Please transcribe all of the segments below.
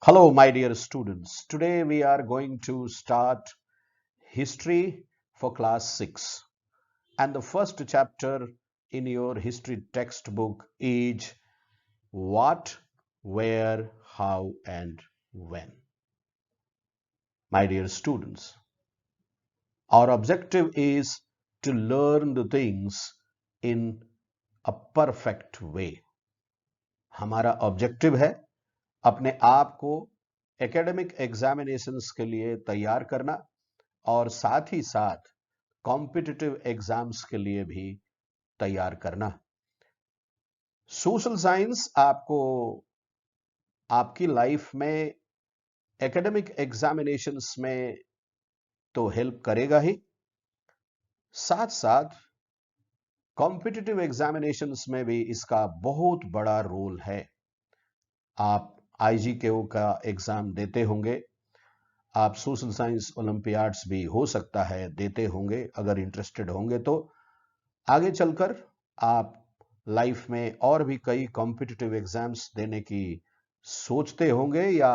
Hello, my dear students. Today we are going to start history for class 6. And the first chapter in your history textbook is what, where, how, and when. My dear students, our objective is to learn the things in a perfect way. हमारा objective है अपने आप को academic examinations के लिए तैयार करना और साथ ही साथ कॉम्पिटिटिव एग्जाम्स के लिए भी तैयार करना। सोशल साइंस आपको आपकी लाइफ में एकेडमिक एग्जामिनेशंस में तो हेल्प करेगा ही, साथ साथ कॉम्पिटिटिव एग्जामिनेशंस में भी इसका बहुत बड़ा रोल है। आप आईजीकेओ का एग्जाम देते होंगे, आप सोशल साइंस ओलंपियाड्स भी हो सकता है देते होंगे, अगर इंटरेस्टेड होंगे तो आगे चलकर आप लाइफ में और भी कई कॉम्पिटिटिव एग्जाम्स देने की सोचते होंगे या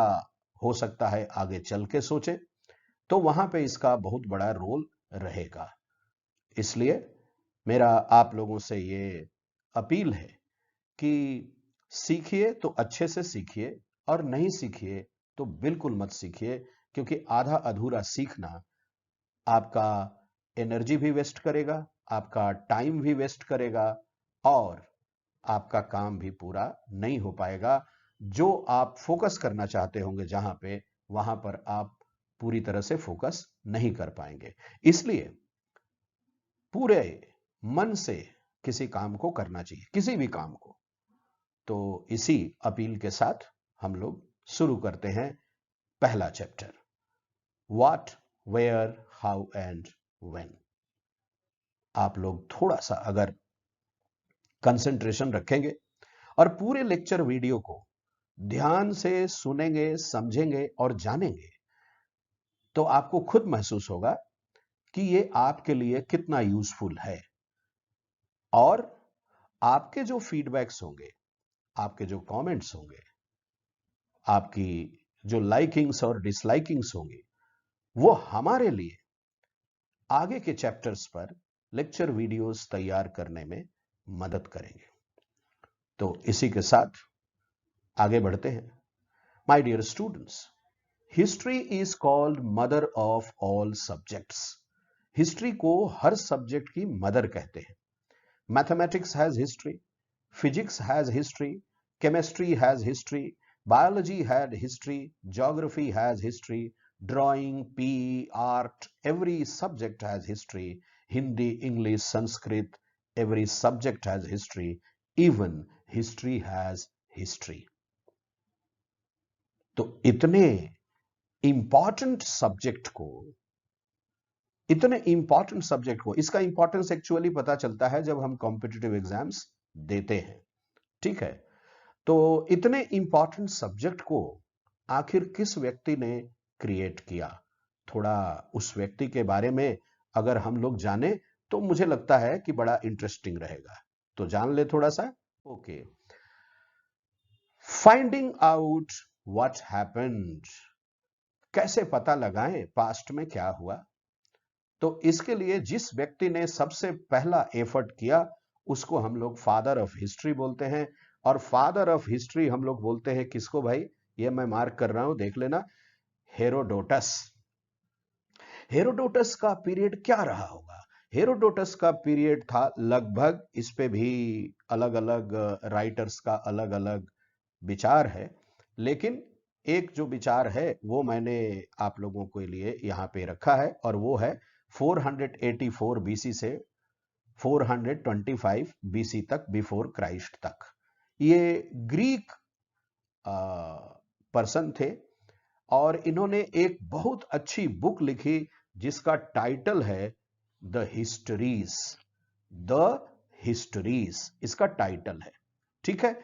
हो सकता है आगे चल के सोचे, तो वहां पे इसका बहुत बड़ा रोल रहेगा। इसलिए मेरा आप लोगों से ये अपील है कि सीखिए तो अच्छे से सीखिए और नहीं सीखिए तो बिल्कुल मत सीखिए, क्योंकि आधा अधूरा सीखना आपका एनर्जी भी वेस्ट करेगा, आपका टाइम भी वेस्ट करेगा और आपका काम भी पूरा नहीं हो पाएगा। जो आप फोकस करना चाहते होंगे जहां पे, वहां पर आप पूरी तरह से फोकस नहीं कर पाएंगे। इसलिए पूरे मन से किसी काम को करना चाहिए, किसी भी काम को। तो इसी अपील के साथ हम लोग शुरू करते हैं पहला chapter, what, where, how and when. आप लोग थोड़ा सा अगर कंसंट्रेशन रखेंगे और पूरे लेक्चर वीडियो को ध्यान से सुनेंगे, समझेंगे और जानेंगे, तो आपको खुद महसूस होगा कि ये आपके लिए कितना यूजफुल है। और आपके जो फीडबैक्स होंगे, आपके जो कमेंट्स होंगे, आपकी जो लाइकिंग्स और डिसलाइकिंग्स होंगी, वो हमारे लिए आगे के चैप्टर्स पर लेक्चर वीडियोस तैयार करने में मदद करेंगे। तो इसी के साथ आगे बढ़ते हैं। My dear students, history is called mother of all subjects. History को हर सब्जेक्ट की मदर कहते हैं। Mathematics has history, physics has history, chemistry has history, biology had history, geography has history, drawing, P, art, every subject has history. Hindi, English, Sanskrit, every subject has history. Even history has history. तो इतने important subject को इसका importance actually पता चलता है जब हम competitive exams देते हैं। ठीक है, तो इतने इंपॉर्टेंट सब्जेक्ट को आखिर किस व्यक्ति ने क्रिएट किया, थोड़ा उस व्यक्ति के बारे में अगर हम लोग जाने तो मुझे लगता है कि बड़ा इंटरेस्टिंग रहेगा। तो जान ले थोड़ा सा। Okay, finding out what happened. कैसे पता लगाएं पास्ट में क्या हुआ? तो इसके लिए जिस व्यक्ति ने सबसे पहला एफर्ट किया उसको हम लोग फादर ऑफ हिस्ट्री बोलते हैं। और फादर ऑफ हिस्ट्री हम लोग बोलते हैं किसको भाई? ये मैं मार्क कर रहा हूं, देख लेना, हेरोडोटस। हेरोडोटस का पीरियड क्या रहा होगा? हेरोडोटस का पीरियड था लगभग, इस पे भी अलग अलग राइटर्स का अलग अलग विचार है, लेकिन एक जो विचार है वो मैंने आप लोगों के लिए यहां पे रखा है और वो है 484 बीसी से 425 बीसी तक, बिफोर क्राइस्ट तक। ये ग्रीक पर्सन थे और इन्होंने एक बहुत अच्छी बुक लिखी जिसका टाइटल है द हिस्टरीज। द हिस्टरीज इसका टाइटल है। ठीक है,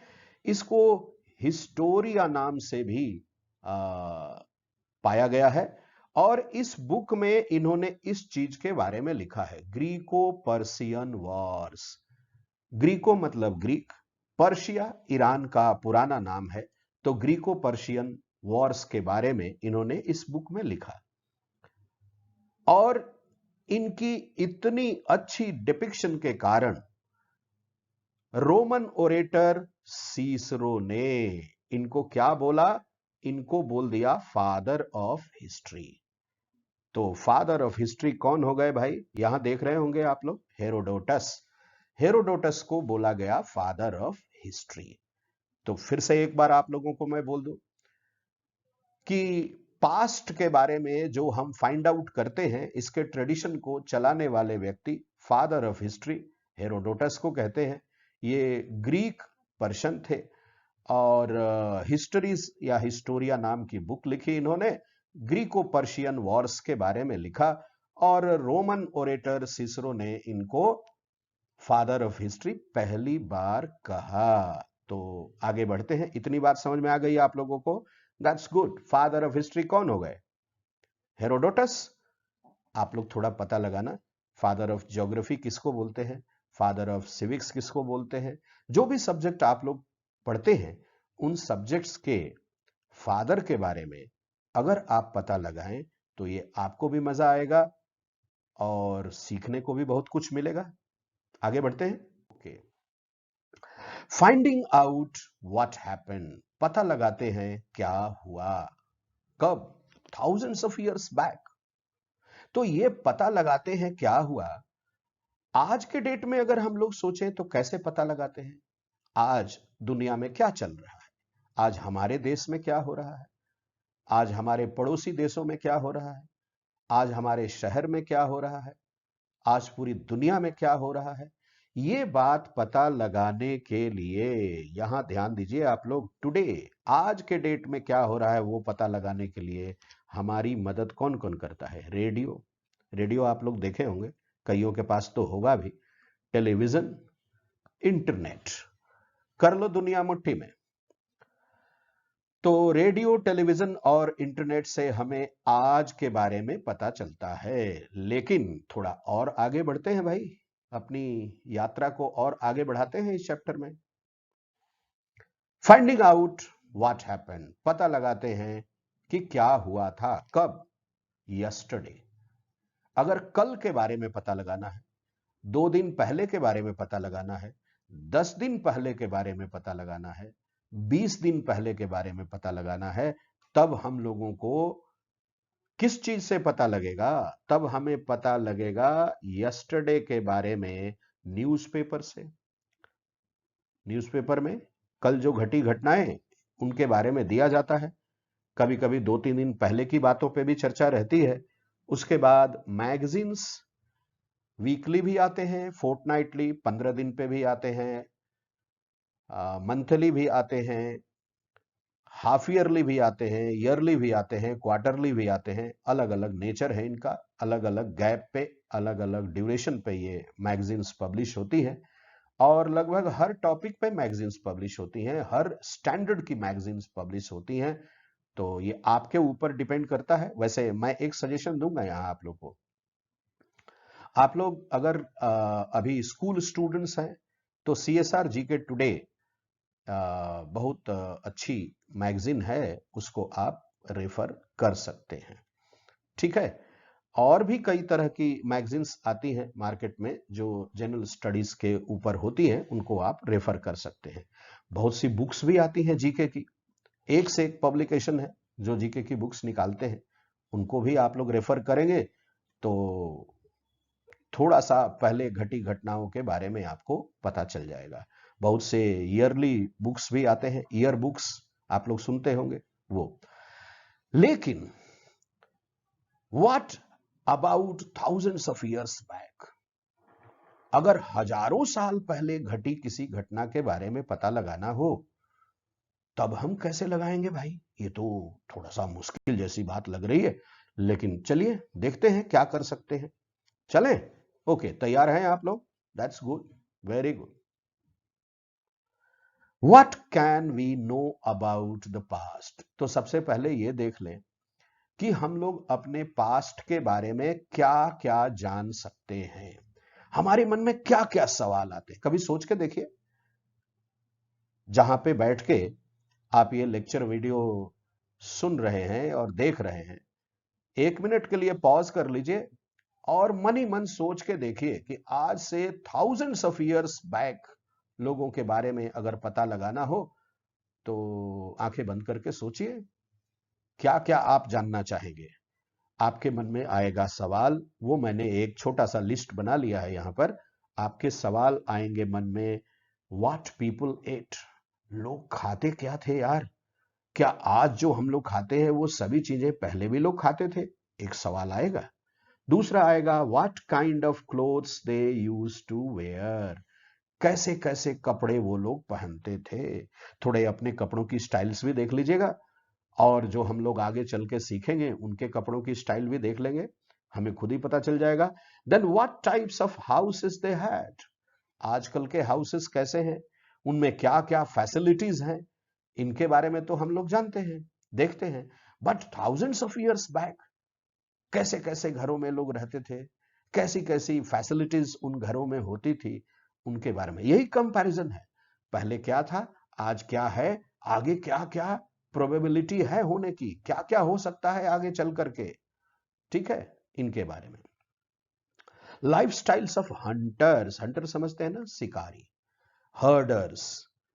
इसको हिस्टोरिया नाम से भी पाया गया है। और इस बुक में इन्होंने इस चीज के बारे में लिखा है, ग्रीको पर्सियन वॉर्स। ग्रीको मतलब ग्रीक, पर्शिया ईरान का पुराना नाम है, तो ग्रीको पर्शियन वॉर्स के बारे में इन्होंने इस बुक में लिखा। और इनकी इतनी अच्छी डिपिक्शन के कारण रोमन ओरेटर सीसरो ने इनको क्या बोला? इनको बोल दिया फादर ऑफ हिस्ट्री। तो फादर ऑफ हिस्ट्री कौन हो गए भाई? यहां देख रहे होंगे आप लोग, हेरोडोटस। हेरोडोटस को बोला गया फादर ऑफ हिस्ट्री। तो फिर से एक बार आप लोगों को मैं बोल दूं कि पास्ट के बारे में जो हम फाइंड आउट करते हैं, इसके ट्रेडिशन को चलाने वाले व्यक्ति फादर ऑफ हिस्ट्री हेरोडोटस को कहते हैं। ये ग्रीक पर्सन थे और हिस्टरीज या हिस्टोरिया नाम की बुक लिखी इन्होंने। ग्रीको पर्शियन वॉर्स के बारे में लिखा और रोमन ओरेटर सिसरो ने इनको फादर ऑफ हिस्ट्री पहली बार कहा। तो आगे बढ़ते हैं। इतनी बात समझ में आ गई आप लोगों को? That's good. Father of history कौन हो गए? हेरोडोटस। आप लोग थोड़ा पता लगाना, फादर ऑफ ज्योग्राफी किसको बोलते हैं, फादर ऑफ सिविक्स किसको बोलते हैं। जो भी सब्जेक्ट आप लोग पढ़ते हैं, उन सब्जेक्ट्स के फादर के बारे में अगर आप पता लगाएं तो ये आपको भी मजा आएगा और सीखने को भी बहुत कुछ मिलेगा। आगे बढ़ते हैं। Okay, finding out what happened, पता लगाते हैं क्या हुआ, कब? Thousands of years back. तो ये पता लगाते हैं क्या हुआ। आज के डेट में अगर हम लोग सोचें तो कैसे पता लगाते हैं? आज दुनिया में क्या चल रहा है, आज हमारे देश में क्या हो रहा है, आज हमारे पड़ोसी देशों में क्या हो रहा है, आज हमारे शहर में क्या हो रहा है, आज पूरी दुनिया में क्या हो रहा है, ये बात पता लगाने के लिए, यहां ध्यान दीजिए आप लोग, टुडे, आज के डेट में क्या हो रहा है वो पता लगाने के लिए हमारी मदद कौन कौन करता है? रेडियो। रेडियो आप लोग देखे होंगे, कईयों के पास तो होगा भी। टेलीविजन, इंटरनेट, कर लो दुनिया मुट्ठी में। तो रेडियो, टेलीविजन और इंटरनेट से हमें आज के बारे में पता चलता है। लेकिन थोड़ा और आगे बढ़ते हैं भाई, अपनी यात्रा को और आगे बढ़ाते हैं इस चैप्टर में। फाइंडिंग आउट व्हाट हैपेंड, पता लगाते हैं कि क्या हुआ था, कब? यस्टरडे। अगर कल के बारे में पता लगाना है, 2 दिन पहले के बारे में पता लगाना है, 10 दिन पहले के बारे में पता लगाना है, 20 दिन पहले के बारे में पता लगाना है, तब हम लोगों को किस चीज से पता लगेगा? तब हमें पता लगेगा यस्टरडे के बारे में न्यूज़पेपर से। न्यूज़पेपर में कल जो घटी घटनाएं उनके बारे में दिया जाता है। कभी कभी 2-3 दिन पहले की बातों पे भी चर्चा रहती है। उसके बाद मैगजीन्स वीकली भी आते हैं, फोर्टनाइटली 15 दिन पे भी आते हैं, मंथली भी आते हैं, हाफ ईयरली भी आते हैं, ईयरली भी आते हैं, क्वार्टरली भी आते हैं। अलग अलग नेचर है इनका, अलग अलग गैप पे, अलग अलग ड्यूरेशन पे ये मैगजीन्स पब्लिश होती है। और लगभग हर टॉपिक पे मैगजीन्स पब्लिश होती हैं, हर स्टैंडर्ड की मैगजीन्स पब्लिश होती हैं। तो ये आपके ऊपर डिपेंड करता है। वैसे मैं एक सजेशन दूंगा यहाँ आप लोग को, आप लोग अगर अभी स्कूल स्टूडेंट्स हैं तो CSR GK टुडे बहुत अच्छी मैगजीन है, उसको आप रेफर कर सकते हैं। ठीक है, और भी कई तरह की मैगजीन्स आती हैं मार्केट में जो जनरल स्टडीज के ऊपर होती हैं, उनको आप रेफर कर सकते हैं। बहुत सी बुक्स भी आती हैं जीके की, एक से एक पब्लिकेशन है जो जीके की बुक्स निकालते हैं, उनको भी आप लोग रेफर करेंगे तो थोड़ा सा पहले घटी घटनाओं के बारे में आपको पता चल जाएगा। बहुत से ईयरली बुक्स भी आते हैं, ईयर बुक्स आप लोग सुनते होंगे वो। लेकिन what about thousands of years back, अगर हजारों साल पहले घटी किसी घटना के बारे में पता लगाना हो, तब हम कैसे लगाएंगे भाई? ये तो थोड़ा सा मुश्किल जैसी बात लग रही है, लेकिन चलिए देखते हैं क्या कर सकते हैं। चलें? ओके, तैयार हैं आप लोग? That's good, very good. What can we know about the past? तो सबसे पहले ये देख लें कि हम लोग अपने पास्ट के बारे में क्या क्या जान सकते हैं। हमारे मन में क्या क्या सवाल आते हैं, कभी सोच के देखिए। जहां पे बैठ के आप ये लेक्चर वीडियो सुन रहे हैं और देख रहे हैं, 1 मिनट के लिए पॉज कर लीजिए और मन ही मन सोच के देखिए कि आज से थाउजेंड्स ऑफ ईयर्स बैक लोगों के बारे में अगर पता लगाना हो तो आंखें बंद करके सोचिए, क्या क्या आप जानना चाहेंगे। आपके मन में आएगा सवाल, वो मैंने एक छोटा सा लिस्ट बना लिया है यहां पर। आपके सवाल आएंगे मन में, व्हाट पीपल एट, लोग खाते क्या थे यार, क्या आज जो हम लोग खाते हैं वो सभी चीजें पहले भी लोग खाते थे, एक सवाल आएगा। दूसरा आएगा, what kind of clothes they use to wear, कैसे कैसे कपड़े वो लोग पहनते थे। थोड़े अपने कपड़ों की स्टाइल्स भी देख लीजिएगा, और जो हम लोग आगे चल के सीखेंगे उनके कपड़ों की स्टाइल भी देख लेंगे, हमें खुद ही पता चल जाएगा। Then what types of houses they had, आजकल के हाउसेस कैसे हैं, उनमें क्या क्या फैसिलिटीज हैं, इनके बारे में तो हम लोग जानते हैं, देखते हैं। But thousands of years back कैसे कैसे घरों में लोग रहते थे, कैसी कैसी फैसिलिटीज उन घरों में होती थी, उनके बारे में यही कंपैरिजन है। पहले क्या था, आज क्या है, आगे क्या क्या प्रोबेबिलिटी है होने की, क्या क्या हो सकता है आगे चल करके, ठीक है, इनके बारे में। Life styles of hunters, Hunter समझते हैं ना, शिकारी। हर्डर्स,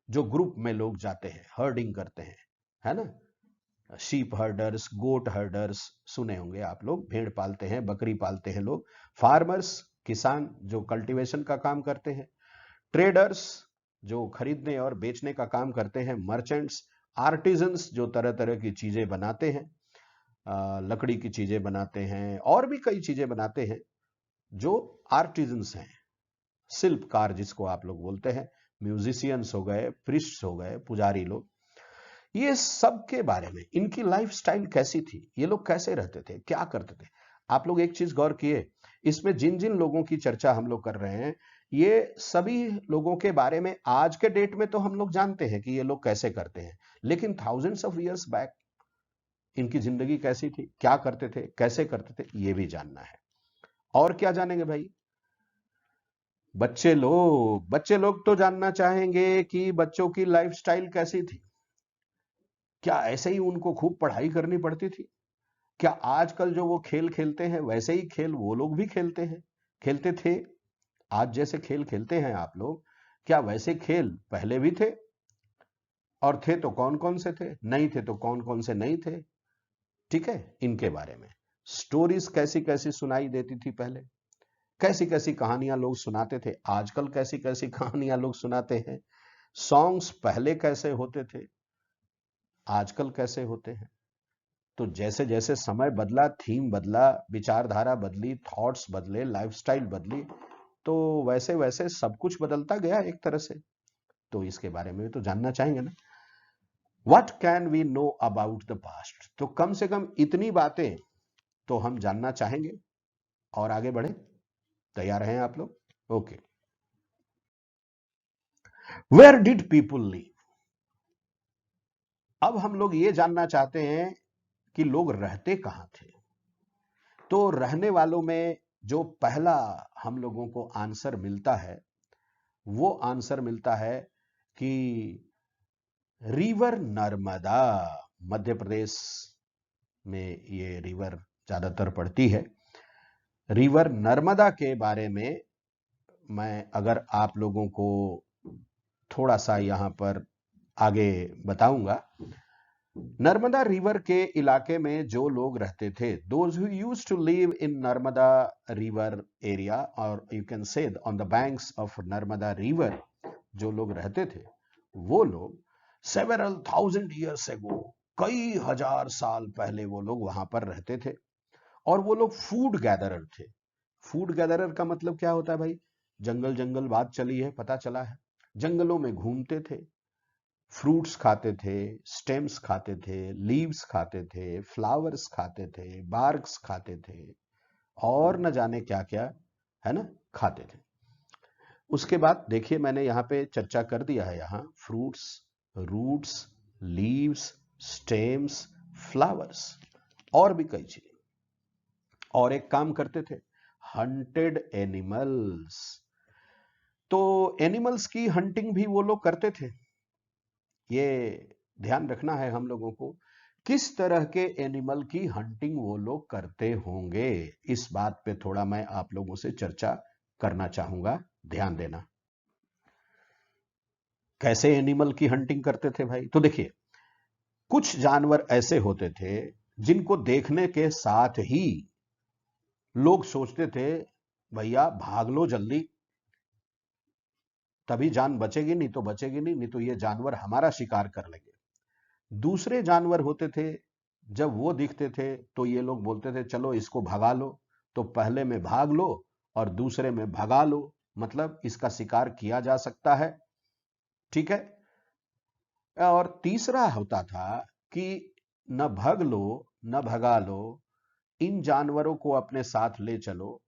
जो ग्रुप में लोग जाते हैं हर्डिंग करते हैं, है ना, शीप हर्डर्स, गोट हर्डर्स सुने होंगे आप लोग, भेड़ पालते हैं, बकरी पालते हैं लोग। फार्मर्स, किसान जो कल्टीवेशन का काम करते हैं। ट्रेडर्स, जो खरीदने और बेचने का काम करते हैं। मर्चेंट्स, आर्टिजन्स, जो तरह तरह की चीजें बनाते हैं, लकड़ी की चीजें बनाते हैं और भी कई चीजें बनाते हैं, जो आर्टिजन्स हैं। शिल्पकार जिसको आप लोग बोलते हैं, म्यूजिशियंस हो गए, प्रीस्ट्स हो गए, पुजारी लोग, ये सब के बारे में, इनकी लाइफ स्टाइल कैसी थी, ये लोग कैसे रहते थे, क्या करते थे। आप लोग एक चीज गौर किए, इसमें जिन जिन लोगों की चर्चा हम लोग कर रहे हैं, ये सभी लोगों के बारे में आज के डेट में तो हम लोग जानते हैं कि ये लोग कैसे करते हैं, लेकिन थाउजेंड्स ऑफ इयर्स बैक इनकी जिंदगी कैसी थी, क्या करते थे, कैसे करते थे, ये भी जानना है। और क्या जानेंगे भाई, बच्चे लोग तो जानना चाहेंगे कि बच्चों की लाइफ स्टाइल कैसी थी। क्या ऐसे ही उनको खूब पढ़ाई करनी पड़ती थी, क्या आजकल जो वो खेल खेलते हैं वैसे ही खेल वो लोग भी खेलते हैं, खेलते थे, आज जैसे खेल खेलते हैं आप लोग, क्या वैसे खेल पहले भी थे, और थे तो कौन कौन से थे, नहीं थे तो कौन कौन से नहीं थे, ठीक है, इनके बारे में। स्टोरीज कैसी कैसी सुनाई देती थी पहले, कैसी कैसी कहानियां लोग सुनाते थे, आजकल कैसी कैसी कहानियां लोग सुनाते हैं। सॉन्ग्स पहले कैसे होते थे, आजकल कैसे होते हैं। तो जैसे जैसे समय बदला, थीम बदला, विचारधारा बदली, थॉट्स बदले, लाइफस्टाइल बदली, तो वैसे वैसे सब कुछ बदलता गया एक तरह से। तो इसके बारे में तो जानना चाहेंगे ना। What can we know about the past, तो कम से कम इतनी बातें तो हम जानना चाहेंगे। और आगे बढ़े, तैयार हैं आप लोग, okay. Where did people live, अब हम लोग ये जानना चाहते हैं कि लोग रहते कहां थे। तो रहने वालों में जो पहला हम लोगों को आंसर मिलता है, वो आंसर मिलता है कि रिवर नर्मदा, मध्य प्रदेश में ये रिवर ज्यादातर पड़ती है। रिवर नर्मदा के बारे में मैं अगर आप लोगों को थोड़ा सा यहां पर आगे बताऊंगा। नर्मदा रिवर के इलाके में जो लोग रहते थे, those who used to live in Narmada river area, और you can say on the banks of Narmada river, जो लोग रहते थे, वो लोग सेवरल थाउजेंड ईयर्स एगो, कई हजार साल पहले वो लोग वहां पर रहते थे। और वो लोग फूड गैदरर थे। फूड गैदरर का मतलब क्या होता है भाई, जंगल जंगल बात चली है, पता चला है, जंगलों में घूमते थे, फ्रूट्स खाते थे, स्टेम्स खाते थे, लीव्स खाते थे, फ्लावर्स खाते थे, बार्क्स खाते थे, और न जाने क्या क्या, है ना, खाते थे। उसके बाद देखिए, मैंने यहां पे चर्चा कर दिया है, यहां fruits, roots, leaves, stems, flowers, और भी कई चीजें। और एक काम करते थे, हंटेड एनिमल्स, तो एनिमल्स की हंटिंग भी वो लोग करते थे। ये ध्यान रखना है हम लोगों को किस तरह के एनिमल की हंटिंग वो लोग करते होंगे, इस बात पे थोड़ा मैं आप लोगों से चर्चा करना चाहूंगा, ध्यान देना। कैसे एनिमल की हंटिंग करते थे भाई? तो देखिए, कुछ जानवर ऐसे होते थे जिनको देखने के साथ ही लोग सोचते थे भैया भाग लो जल्दी, तभी जान बचेगी, नहीं तो बचेगी नहीं, नहीं तो ये जानवर हमारा शिकार कर लेंगे। दूसरे जानवर होते थे, जब वो दिखते थे तो ये लोग बोलते थे चलो इसको भगा लो, तो पहले में भाग लो और दूसरे में भगा लो, मतलब इसका शिकार किया जा सकता है। ठीक है। और तीसरा होता था कि न भग लो न भगा लो, इन जानवरों को अपने साथ ले चलो,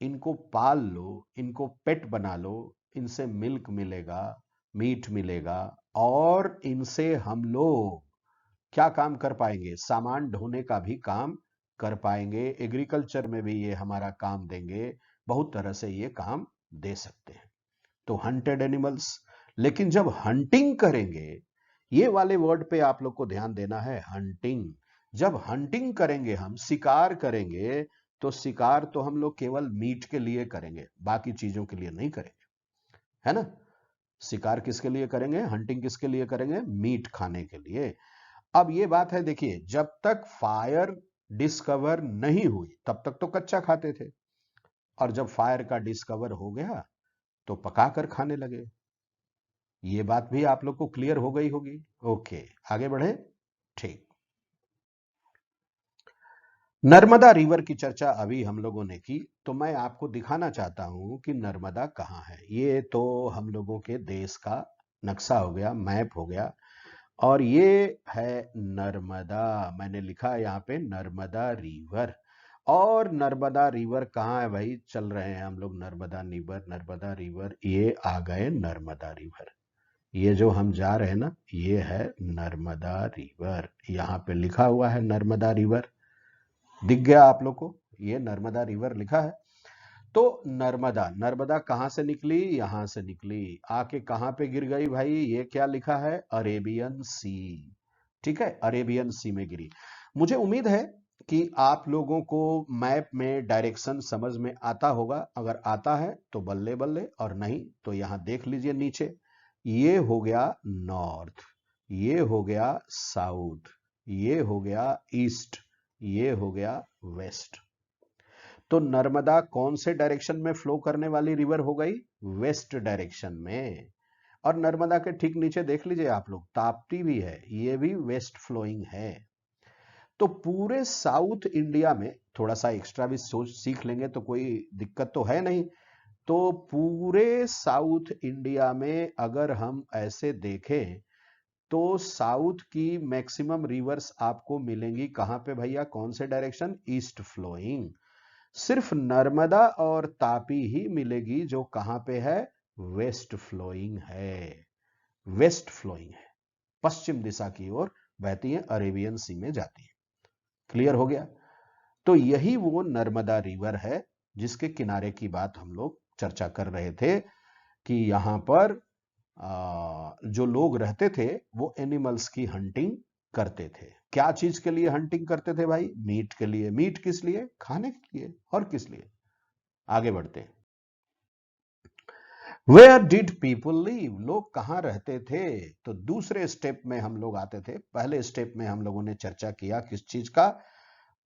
इनको पाल लो, इनको पेट बना लो, इनसे मिल्क मिलेगा, मीट मिलेगा, और इनसे हम लोग क्या काम कर पाएंगे? सामान ढोने का भी काम कर पाएंगे, एग्रीकल्चर में भी ये हमारा काम देंगे, बहुत तरह से ये काम दे सकते हैं। तो हंटेड एनिमल्स। लेकिन जब हंटिंग करेंगे, ये वाले वर्ड पे आप लोग को ध्यान देना है, हंटिंग। जब हंटिंग करेंगे, हम शिकार करेंगे, तो शिकार तो हम लोग केवल मीट के लिए करेंगे, बाकी चीजों के लिए नहीं करेंगे, है ना? शिकार किसके लिए करेंगे? हंटिंग किसके लिए करेंगे? मीट खाने के लिए। अब ये बात है, देखिए, जब तक फायर डिस्कवर नहीं हुई तब तक तो कच्चा खाते थे, और जब फायर का डिस्कवर हो गया तो पकाकर खाने लगे। ये बात भी आप लोग को क्लियर हो गई होगी। ओके, आगे बढ़े। ठीक। नर्मदा रिवर की चर्चा अभी हम लोगों ने की, तो मैं आपको दिखाना चाहता हूं कि नर्मदा कहाँ है। ये तो हम लोगों के देश का नक्शा हो गया, मैप हो गया, और ये है नर्मदा। मैंने लिखा है यहाँ पे नर्मदा रिवर। और नर्मदा रिवर कहाँ है भाई? चल रहे हैं हम लोग नर्मदा रिवर, नर्मदा रिवर, ये आ गए नर्मदा रिवर। ये जो हम जा रहे हैं ना, ये है नर्मदा रिवर, यहाँ पे लिखा हुआ है नर्मदा रिवर, दिख गया आप लोग को? ये नर्मदा रिवर लिखा है। तो नर्मदा, नर्मदा कहां से निकली? यहां से निकली, आके कहां पे गिर गई भाई? ये क्या लिखा है? अरेबियन सी। ठीक है, अरेबियन सी में गिरी। मुझे उम्मीद है कि आप लोगों को मैप में डायरेक्शन समझ में आता होगा। अगर आता है तो बल्ले बल्ले, और नहीं तो यहां देख लीजिए नीचे, ये हो गया नॉर्थ, ये हो गया साउथ, ये हो गया ईस्ट, ये हो गया वेस्ट। तो नर्मदा कौन से डायरेक्शन में फ्लो करने वाली रिवर हो गई? वेस्ट डायरेक्शन में। और नर्मदा के ठीक नीचे देख लीजिए आप लोग, ताप्ती भी है, ये भी वेस्ट फ्लोइंग है। तो पूरे साउथ इंडिया में, थोड़ा सा एक्स्ट्रा भी सोच सीख लेंगे तो कोई दिक्कत तो है नहीं, तो पूरे साउथ इंडिया में अगर हम ऐसे देखें तो साउथ की मैक्सिमम रिवर्स आपको मिलेंगी कहां पे भैया? कौन से डायरेक्शन? East flowing. सिर्फ नर्मदा और तापी ही मिलेगी जो कहां पे है? वेस्ट फ्लोइंग है, वेस्ट फ्लोइंग है, पश्चिम दिशा की ओर बहती है, अरेबियन सी में जाती है। क्लियर हो गया? तो यही वो नर्मदा रिवर है जिसके किनारे की बात हम लोग चर्चा कर रहे थे, कि यहां पर जो लोग रहते थे वो एनिमल्स की हंटिंग करते थे। क्या चीज के लिए हंटिंग करते थे भाई? मीट के लिए। मीट किस लिए? खाने के लिए। और किस लिए? आगे बढ़ते हैं। Where did people live? लोग कहां रहते थे? तो दूसरे स्टेप में हम लोग आते थे। पहले स्टेप में हम लोगों ने चर्चा किया किस चीज का?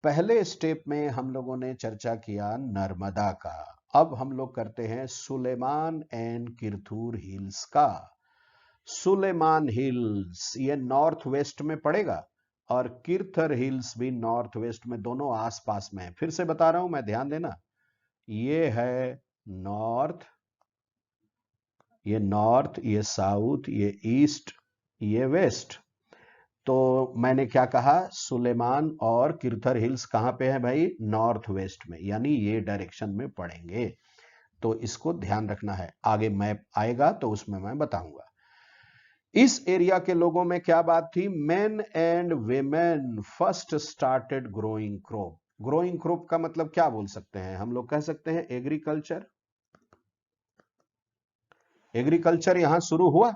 पहले स्टेप में हम लोगों ने चर्चा किया नर्मदा का। अब हम लोग करते हैं सुलेमान एंड किरथूर हिल्स का। सुलेमान हिल्स ये नॉर्थ वेस्ट में पड़ेगा, और किरथर हिल्स भी नॉर्थ वेस्ट में, दोनों आसपास में है। फिर से बता रहा हूं मैं, ध्यान देना, ये है नॉर्थ, ये नॉर्थ, ये साउथ, ये ईस्ट, ये वेस्ट। तो मैंने क्या कहा? सुलेमान और किरथर हिल्स कहां पे है भाई? नॉर्थ वेस्ट में, यानी ये डायरेक्शन में पड़ेंगे। तो इसको ध्यान रखना है, आगे मैप आएगा तो उसमें मैं बताऊंगा। इस एरिया के लोगों में क्या बात थी? Main and women first started growing crop. Growing crop का मतलब क्या बोल सकते हैं हम लोग? कह सकते हैं एग्रीकल्चर। एग्रीकल्चर यहां शुरू हुआ,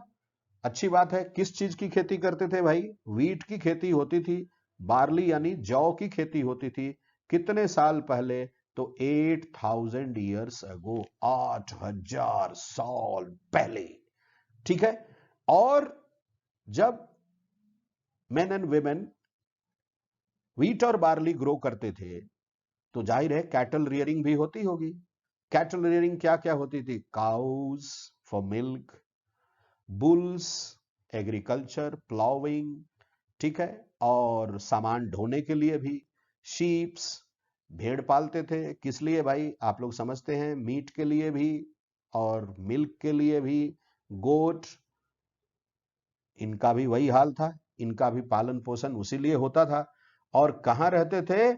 अच्छी बात है। किस चीज की खेती करते थे भाई? व्हीट की खेती होती थी, बार्ली यानी जौ की खेती होती थी कितने साल पहले? तो 8000 ईयर्स अगो, 8000 साल पहले। ठीक है। और जब मेन एंड वेमेन व्हीट और बार्ली ग्रो करते थे तो जाहिर है कैटल रियरिंग भी होती होगी। कैटल रियरिंग क्या क्या होती थी? Cows for milk, bulls agriculture ploughing, ठीक है, और सामान ढोने के लिए भी, शीप्स भेड़ पालते थे किस लिए भाई? आप लोग समझते हैं, मीट के लिए भी और मिल्क के लिए भी। गोट, इनका भी वही हाल था, इनका भी पालन पोषण उसी लिए होता था। और कहां रहते थे?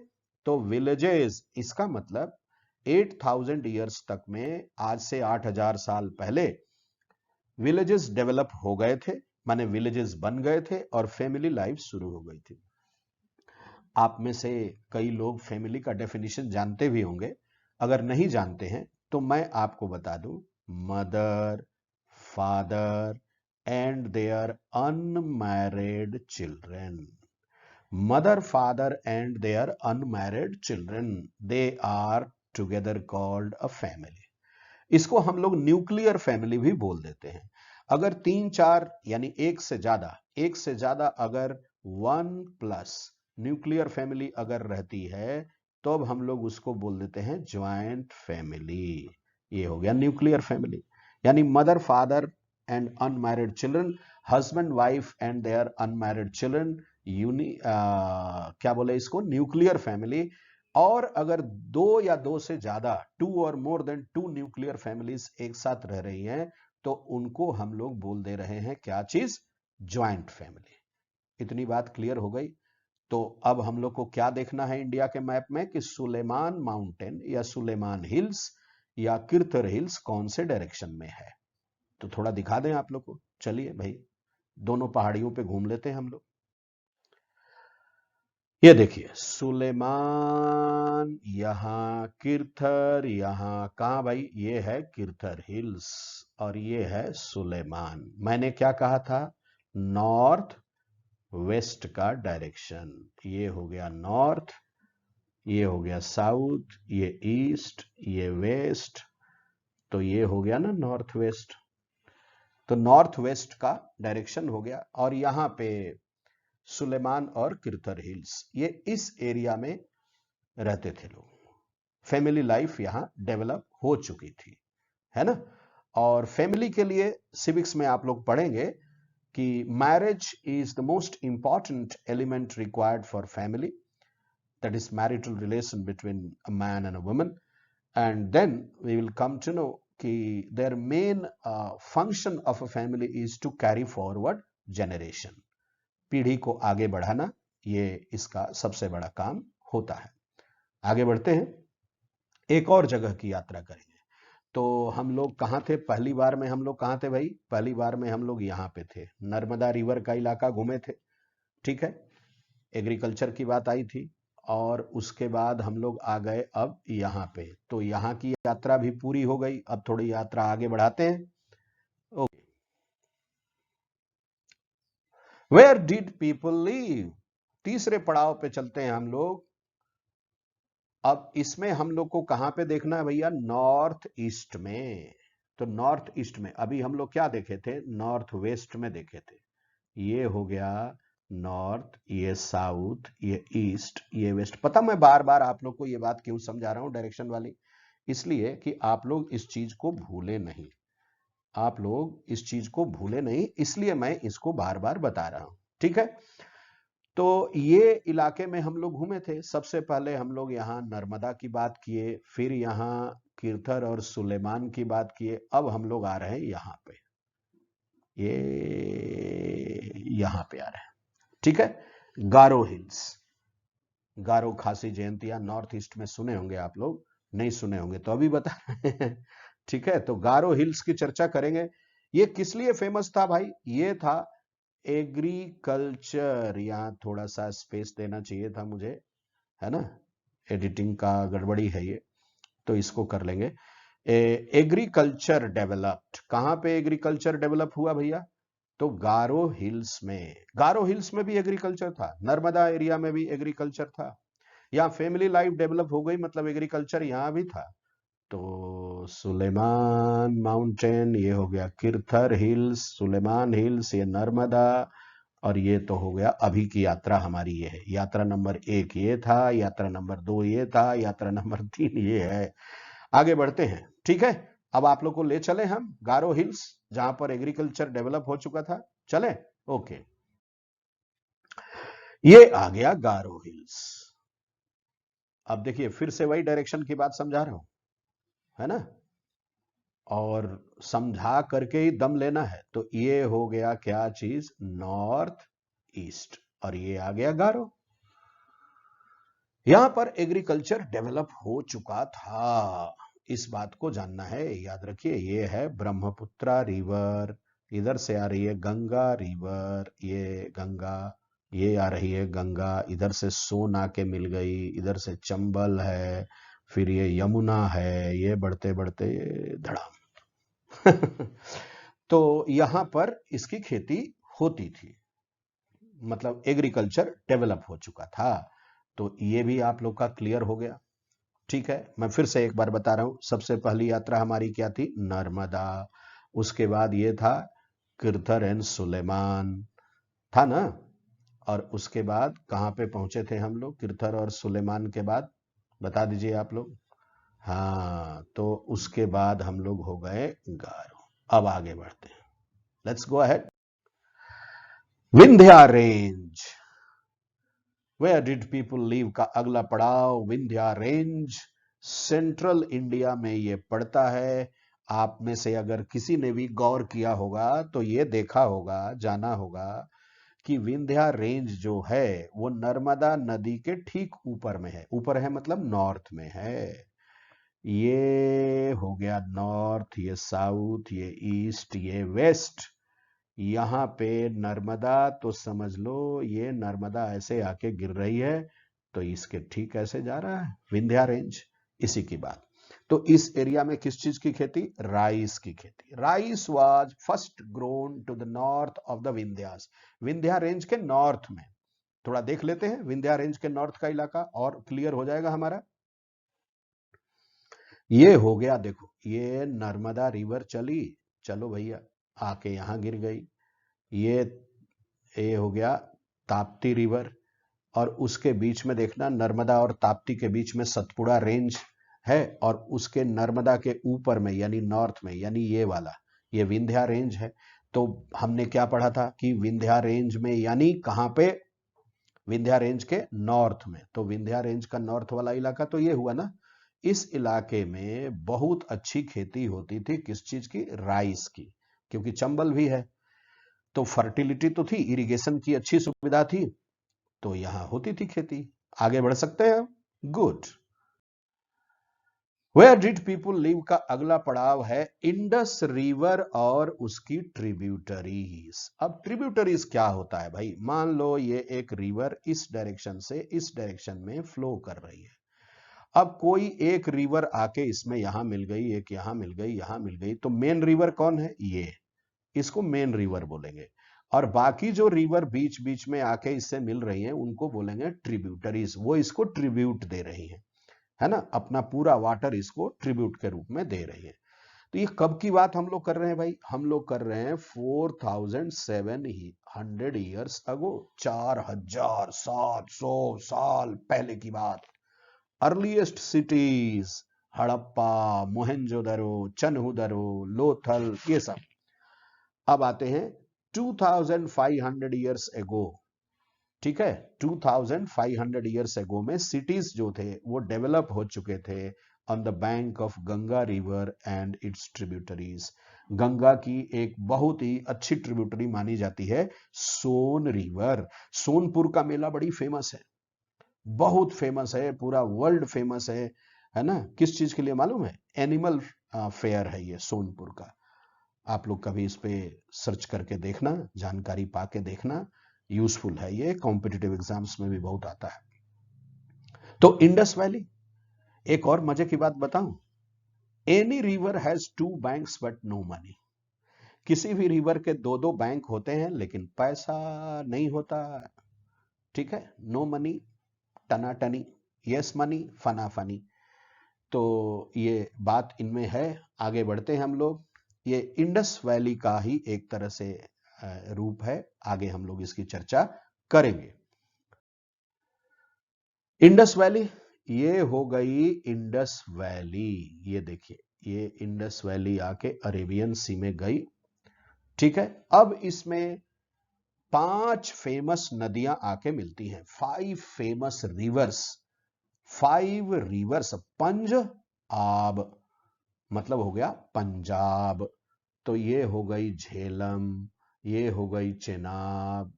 तो विलेजेस। इसका मतलब 8000 ईयर्स तक में, आज से 8000 साल पहले विलेजेस डेवलप हो गए थे, माने विलेजेस बन गए थे और फैमिली लाइफ शुरू हो गई थी। आप में से कई लोग फैमिली का डेफिनेशन जानते भी होंगे, अगर नहीं जानते हैं तो मैं आपको बता दूं, mother, father and their unmarried children. Mother, father and their unmarried children, they are together called a family. इसको हम लोग न्यूक्लियर फैमिली भी बोल देते हैं। अगर 3-4 यानी एक से ज्यादा अगर 1+ न्यूक्लियर फैमिली अगर रहती है तो अब हम लोग उसको बोल देते हैं ज्वाइंट फैमिली। ये हो गया न्यूक्लियर फैमिली, यानी mother, father and unmarried children, husband, wife and their unmarried children, क्या बोले इसको, न्यूक्लियर फैमिली। और अगर दो या दो से ज्यादा, 2 और मोर देन 2 न्यूक्लियर फैमिलीज एक साथ रह रही हैं तो उनको हम लोग बोल दे रहे हैं क्या चीज? Joint family. इतनी बात क्लियर हो गई। तो अब हम लोग को क्या देखना है इंडिया के मैप में कि सुलेमान माउंटेन या सुलेमान हिल्स या किर्थर हिल्स कौन से डायरेक्शन में है। तो थोड़ा दिखा दें आप लोग को, चलिए भाई दोनों पहाड़ियों पे घूम लेते हैं हम लोग। ये देखिए सुलेमान, यहां किर्थर, यहां कहां भाई? ये है किर्थर हिल्स और ये है सुलेमान। मैंने क्या कहा था? नॉर्थ वेस्ट का डायरेक्शन। ये हो गया नॉर्थ, ये हो गया साउथ, ये ईस्ट, ये वेस्ट, तो ये हो गया ना नॉर्थ वेस्ट। तो नॉर्थ वेस्ट का डायरेक्शन हो गया। और यहां पे सुलेमान और किर्थर हिल्स, ये इस एरिया में रहते थे लोग। फैमिली लाइफ यहां डेवलप हो चुकी थी, है ना। और फैमिली के लिए सिविक्स में आप लोग पढ़ेंगे कि marriage is the most important element required for family, that is marital relation between a man and a woman. And then we will come to know कि their main function of a family is to carry forward generation, पीढ़ी को आगे बढ़ाना, ये इसका सबसे बड़ा काम होता है। आगे बढ़ते हैं, एक और जगह की यात्रा करेंगे। तो हम लोग कहाँ थे पहली बार में? हम लोग कहाँ थे भाई? पहली बार में हम लोग यहाँ पे थे, नर्मदा रिवर का इलाका घूमे थे, ठीक है। एग्रीकल्चर की बात आई थी और उसके बाद हम लोग आ गए अब यहाँ पे। तो यहाँ की यात्रा भी पूरी हो गई, अब थोड़ी यात्रा आगे बढ़ाते हैं। Okay, where did people live? तीसरे पड़ाव पे चलते हैं हम लोग। अब इसमें हम लोग को कहां पे देखना है भैया? नॉर्थ ईस्ट में। तो नॉर्थ ईस्ट में अभी हम लोग क्या देखे थे? नॉर्थ वेस्ट में देखे थे। ये हो गया नॉर्थ, ये साउथ, ये ईस्ट, ये वेस्ट। पता मैं बार बार आप लोग को ये बात क्यों समझा रहा हूं डायरेक्शन वाली? इसलिए कि आप लोग इस चीज को भूले नहीं, आप लोग इस चीज को भूले नहीं, इसलिए मैं इसको बार बार बता रहा हूं, ठीक है। तो ये इलाके में हम लोग घूमे थे। सबसे पहले हम लोग यहाँ नर्मदा की बात किए, फिर यहाँ किर्थर और सुलेमान की बात किए। अब हम लोग आ रहे हैं यहाँ पे, ये यहाँ पे आ रहे हैं, ठीक है। गारो हिल्स, गारो खासी जयंतिया नॉर्थ ईस्ट में सुने होंगे आप लोग, नहीं सुने होंगे तो अभी बता रहे हैं, ठीक है। तो गारो हिल्स की चर्चा करेंगे। ये किस लिए फेमस था भाई? ये था एग्रीकल्चर। यहाँ थोड़ा सा स्पेस देना चाहिए था मुझे, है ना, एडिटिंग का गड़बड़ी है ये, तो इसको कर लेंगे। Agriculture developed. कहां पे एग्रीकल्चर डेवलप हुआ भैया? तो गारो हिल्स में भी एग्रीकल्चर था, नर्मदा एरिया में भी एग्रीकल्चर था। यहाँ फैमिली लाइफ डेवलप हो गई, मतलब एग्रीकल्चर यहाँ भी था। तो सुलेमान माउंटेन ये हो गया, किरथर हिल्स, सुलेमान हिल्स, ये नर्मदा, और ये तो हो गया अभी की यात्रा हमारी। ये है यात्रा नंबर 1 ये था, यात्रा नंबर 2 ये था, यात्रा नंबर 3 ये है। आगे बढ़ते हैं, ठीक है। अब आप लोग को ले चले हम गारो हिल्स, जहां पर एग्रीकल्चर डेवलप हो चुका था। चले, ओके। ये आ गया गारो हिल्स। अब देखिए फिर से वही डायरेक्शन की बात समझा रहा हूं, है ना, और समझा करके ही दम लेना है। तो ये हो गया क्या चीज, नॉर्थ ईस्ट, और ये आ गया गारो। यहां पर एग्रीकल्चर डेवलप हो चुका था, इस बात को जानना है। याद रखिए, ये है ब्रह्मपुत्रा रिवर, इधर से आ रही है गंगा रिवर, ये गंगा, ये आ रही है गंगा, इधर से सोन आके मिल गई, इधर से चंबल है, फिर ये यमुना है, ये बढ़ते बढ़ते धड़ाम तो यहां पर इसकी खेती होती थी, मतलब एग्रीकल्चर डेवलप हो चुका था। तो ये भी आप लोग का क्लियर हो गया, ठीक है। मैं फिर से एक बार बता रहा हूं, सबसे पहली यात्रा हमारी क्या थी, नर्मदा, उसके बाद ये था किरथर एंड सुलेमान, था ना, और उसके बाद कहां पे पहुंचे थे हम लोग, किरथर और सुलेमान के बाद, बता दीजिए आप लोग। हाँ, तो उसके बाद हम लोग हो गए गारो। अब आगे बढ़ते हैं, let's go ahead. Vindhya range, where did people live का अगला पड़ाव विंध्या रेंज, सेंट्रल इंडिया में ये पड़ता है। आप में से अगर किसी ने भी गौर किया होगा तो ये देखा होगा, जाना होगा कि विंध्या रेंज जो है वो नर्मदा नदी के ठीक ऊपर में है। ऊपर है मतलब नॉर्थ में है। ये हो गया नॉर्थ, ये साउथ, ये ईस्ट, ये वेस्ट। यहां पे नर्मदा, तो समझ लो ये नर्मदा ऐसे आके गिर रही है, तो इसके ठीक ऐसे जा रहा है विंध्या रेंज, इसी की बात। तो इस एरिया में किस चीज की खेती, राइस की खेती। Rice was first grown to the north of the Vindhyas, Vindhya range के नॉर्थ में। थोड़ा देख लेते हैं विंध्या रेंज के नॉर्थ का इलाका, और क्लियर हो जाएगा हमारा। ये हो गया, देखो ये नर्मदा रिवर चली, चलो भैया आके यहां गिर गई। ये हो गया ताप्ती रिवर, और उसके बीच में देखना नर्मदा और ताप्ती के बीच में सतपुड़ा रेंज है, और उसके नर्मदा के ऊपर में यानी नॉर्थ में, यानी ये वाला, ये विंध्या रेंज है। तो हमने क्या पढ़ा था कि विंध्या रेंज में यानी कहां पे, विंध्या रेंज के नॉर्थ में। तो विंध्या रेंज का नॉर्थ वाला इलाका तो ये हुआ ना। इस इलाके में बहुत अच्छी खेती होती थी, किस चीज की, राइस की, क्योंकि चंबल भी है, तो फर्टिलिटी तो थी, इरिगेशन की अच्छी सुविधा थी, तो यहां होती थी खेती। आगे बढ़ सकते हैं, good. Where did people live का अगला पड़ाव है इंडस रिवर और उसकी ट्रिब्यूटरीज। अब ट्रिब्यूटरीज क्या होता है भाई, मान लो ये एक रिवर इस डायरेक्शन से इस डायरेक्शन में फ्लो कर रही है। अब कोई एक रिवर आके इसमें यहां मिल गई, एक यहां मिल गई, यहां मिल गई, तो मेन रिवर कौन है, ये, इसको मेन रिवर बोलेंगे। और बाकी जो रिवर बीच बीच में आके इससे मिल रही हैं उनको बोलेंगे ट्रिब्यूटरीज, वो इसको ट्रिब्यूट दे रही हैं, है ना, अपना पूरा वाटर इसको ट्रिब्यूट के रूप में दे रही है। तो ये कब की बात हम लोग कर रहे हैं भाई, हम लोग कर रहे हैं 4700 ईयर्स अगो, 4700 साल पहले की बात। अर्लीस्ट सिटीज, हड़प्पा, मोहनजोदड़ो, चन्हुदरो, लोथल, ये सब। अब आते हैं 2500 ईयर्स एगो, ठीक है, 2500 ईयर्स एगो में सिटीज जो थे वो डेवलप हो चुके थे on the bank of Ganga river and it's tributaries. Ganga की एक बहुत ही अच्छी ट्रिब्यूटरी मानी जाती है सोन रिवर। सोनपुर का मेला बड़ी फेमस है, बहुत फेमस है, पूरा वर्ल्ड फेमस है ना। किस चीज के लिए मालूम है, एनिमल फेयर है ये सोनपुर का। आप लोग कभी इस पे सर्च करके देखना, जानकारी पाके देखना, यूजफुल है ये, कॉम्पिटिटिव एग्जाम्स में भी बहुत आता है। तो इंडस वैली, एक और मजे की बात बताऊं, any river has two banks but no money. किसी भी रिवर के दो दो बैंक होते हैं लेकिन पैसा नहीं होता। ठीक है, नो मनी टना टनी, यस मनी फना फनी। तो ये बात इनमें है। आगे बढ़ते हैं हम लोग। ये इंडस वैली का ही एक तरह से रूप है। आगे हम लोग इसकी चर्चा करेंगे। इंडस वैली, ये हो गई इंडस वैली। ये देखिए, ये इंडस वैली आके अरेबियन सी में गई। ठीक है, अब इसमें 5 फेमस नदियां आके मिलती हैं। 5 फेमस रिवर्स, 5 रिवर्स। पंज आब मतलब हो गया पंजाब। तो ये हो गई झेलम, ये हो गई चेनाब,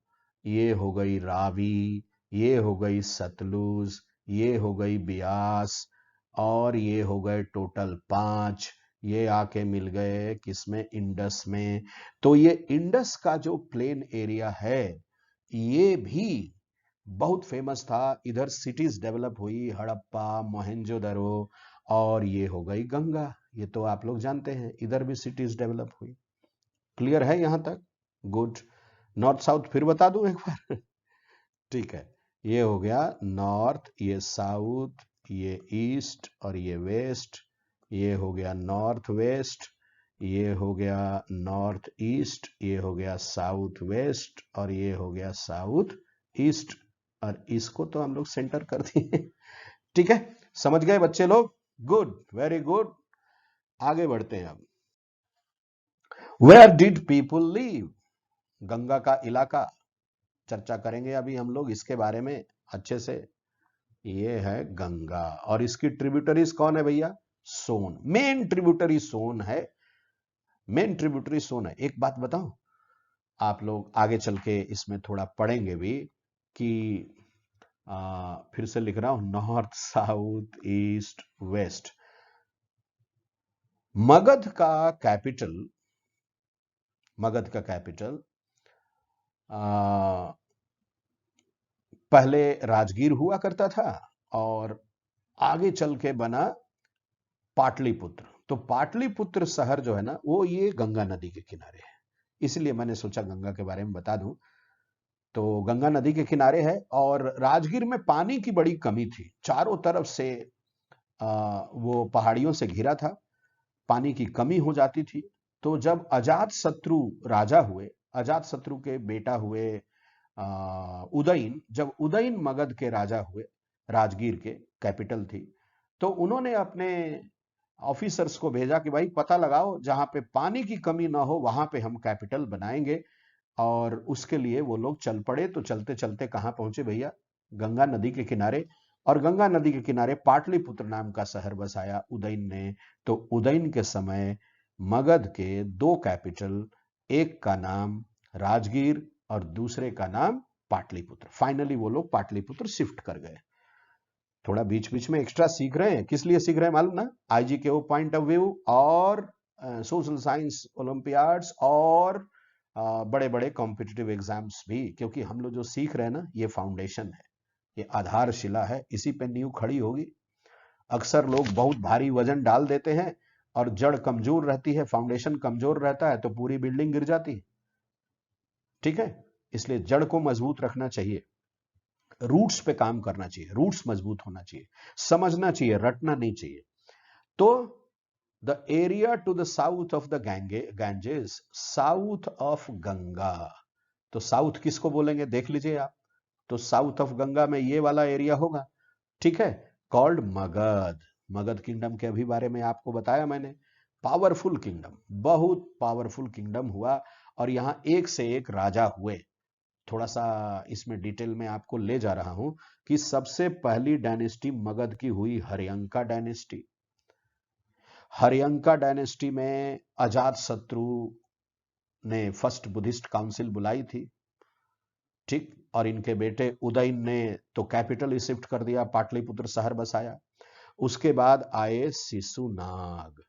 ये हो गई रावी, ये हो गई सतलुज, ये हो गई ब्यास, और ये हो गए टोटल 5। ये आके मिल गए किसमें? इंडस में। तो ये इंडस का जो प्लेन एरिया है ये भी बहुत फेमस था। इधर सिटीज डेवलप हुई, हड़प्पा, मोहेंजोदड़ो, और ये हो गई गंगा। ये तो आप लोग जानते हैं, इधर भी सिटीज डेवलप हुई। क्लियर है यहां तक? गुड। नॉर्थ साउथ फिर बता दूं एक बार? ठीक है, ये हो गया नॉर्थ, ये साउथ, ये ईस्ट और ये वेस्ट। ये हो गया नॉर्थ वेस्ट, ये हो गया नॉर्थ ईस्ट, ये हो गया साउथ वेस्ट, और ये हो गया साउथ ईस्ट। और इसको तो हम लोग सेंटर कर दिए। ठीक है, समझ गए बच्चे लोग? Good, very good. आगे बढ़ते हैं अब। Where did people live? Ganga का इलाका चर्चा करेंगे अभी हम लोग इसके बारे में अच्छे से। ये है गंगा, और इसकी ट्रिब्यूटरीज कौन है भैया? सोन। मेन ट्रिब्यूटरी सोन है, मेन ट्रिब्यूटरी सोन है। एक बात बताऊं, आप लोग आगे चल के इसमें थोड़ा पढ़ेंगे भी कि फिर से लिख रहा हूं, north south east west. Magadh का कैपिटल, मगध का कैपिटल पहले राजगीर हुआ करता था, और आगे चल के बना पाटलिपुत्र। तो पाटलिपुत्र शहर जो है ना, वो ये गंगा नदी के किनारे है। इसलिए मैंने सोचा गंगा के बारे में बता दूं। तो गंगा नदी के किनारे है, और राजगीर में पानी की बड़ी कमी थी। चारों तरफ से वो पहाड़ियों से घिरा था, पानी की कमी हो जाती थी। तो जब अजात शत्रु राजा हुए, अजात शत्रु के बेटा हुए उदयन, जब उदयन मगध के राजा हुए, राजगीर के कैपिटल थी, तो उन्होंने अपने ऑफिसर्स को भेजा कि भाई पता लगाओ, जहां पे पानी की कमी ना हो वहां पे हम कैपिटल बनाएंगे। और उसके लिए वो लोग चल पड़े। तो चलते चलते कहां पहुंचे भैया? गंगा नदी के किनारे। और गंगा नदी के किनारे पाटलिपुत्र नाम का शहर बसाया उदयन ने। तो उदयन के समय मगध के 2 कैपिटल, एक का नाम राजगीर और दूसरे का नाम पाटलिपुत्र। फाइनली वो लोग पाटलिपुत्र शिफ्ट कर गए। थोड़ा बीच बीच में एक्स्ट्रा सीख रहे हैं, किस लिए सीख रहे हैं मालूम ना? आईजीकेओ पॉइंट ऑफ व्यू, और सोशल साइंस ओलंपियाड्स, और बड़े बड़े कॉम्पिटिटिव एग्जाम्स भी। क्योंकि हम लोग जो सीख रहे हैं ना, ये फाउंडेशन है, ये आधारशिला है, इसी पे नींव खड़ी होगी। अक्सर लोग बहुत भारी वजन डाल देते हैं और जड़ कमजोर रहती है, फाउंडेशन कमजोर रहता है, तो पूरी बिल्डिंग गिर जाती है। ठीक है, इसलिए जड़ को मजबूत रखना चाहिए, रूट्स पे काम करना चाहिए, रूट्स मजबूत होना चाहिए, समझना चाहिए, रटना नहीं चाहिए। तो the area to the south of the Ganges, south of Ganga. तो साउथ किसको बोलेंगे देख लीजिए आप। तो साउथ ऑफ गंगा में ये वाला एरिया होगा। ठीक है, कॉल्ड मगध। मगध किंगडम के अभी बारे में आपको बताया मैंने। पावरफुल किंगडम, बहुत पावरफुल किंगडम हुआ, और यहां एक से एक राजा हुए। थोड़ा सा इसमें डिटेल में आपको ले जा रहा हूं कि सबसे पहली डायनेस्टी मगध की हुई हर्यंका डायनेस्टी। हर्यंका डायनेस्टी में अजात शत्रु ने फर्स्ट बुद्धिस्ट काउंसिल बुलाई थी। ठीक, और इनके बेटे उदयन ने तो कैपिटल शिफ्ट कर दिया, पाटलिपुत्र शहर बसाया। उसके बाद आए शिशुनाग।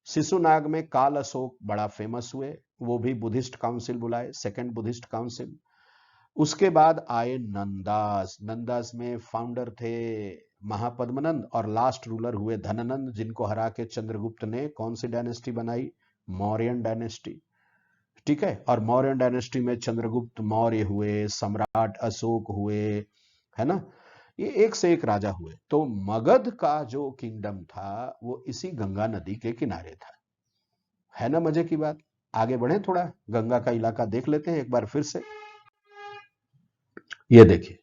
शिशुनाग में काल अशोक बड़ा फेमस हुए, वो भी बुद्धिस्ट काउंसिल बुलाए, सेकंड बुद्धिस्ट काउंसिल। उसके बाद आए नंदास। नंदास में फाउंडर थे महापद्मनंद, और लास्ट रूलर हुए धननंद, जिनको हरा के चंद्रगुप्त ने कौन सी डायनेस्टी बनाई? मौर्यन डायनेस्टी। ठीक है। और मौर्य डायनेस्टी में चंद्रगुप्त मौर्य हुए, सम्राट अशोक हुए, है ना, ये एक से एक राजा हुए। तो मगध का जो किंगडम था वो इसी गंगा नदी के किनारे था। है ना मजे की बात। आगे बढ़े, थोड़ा गंगा का इलाका देख लेते हैं एक बार फिर से। ये देखिए,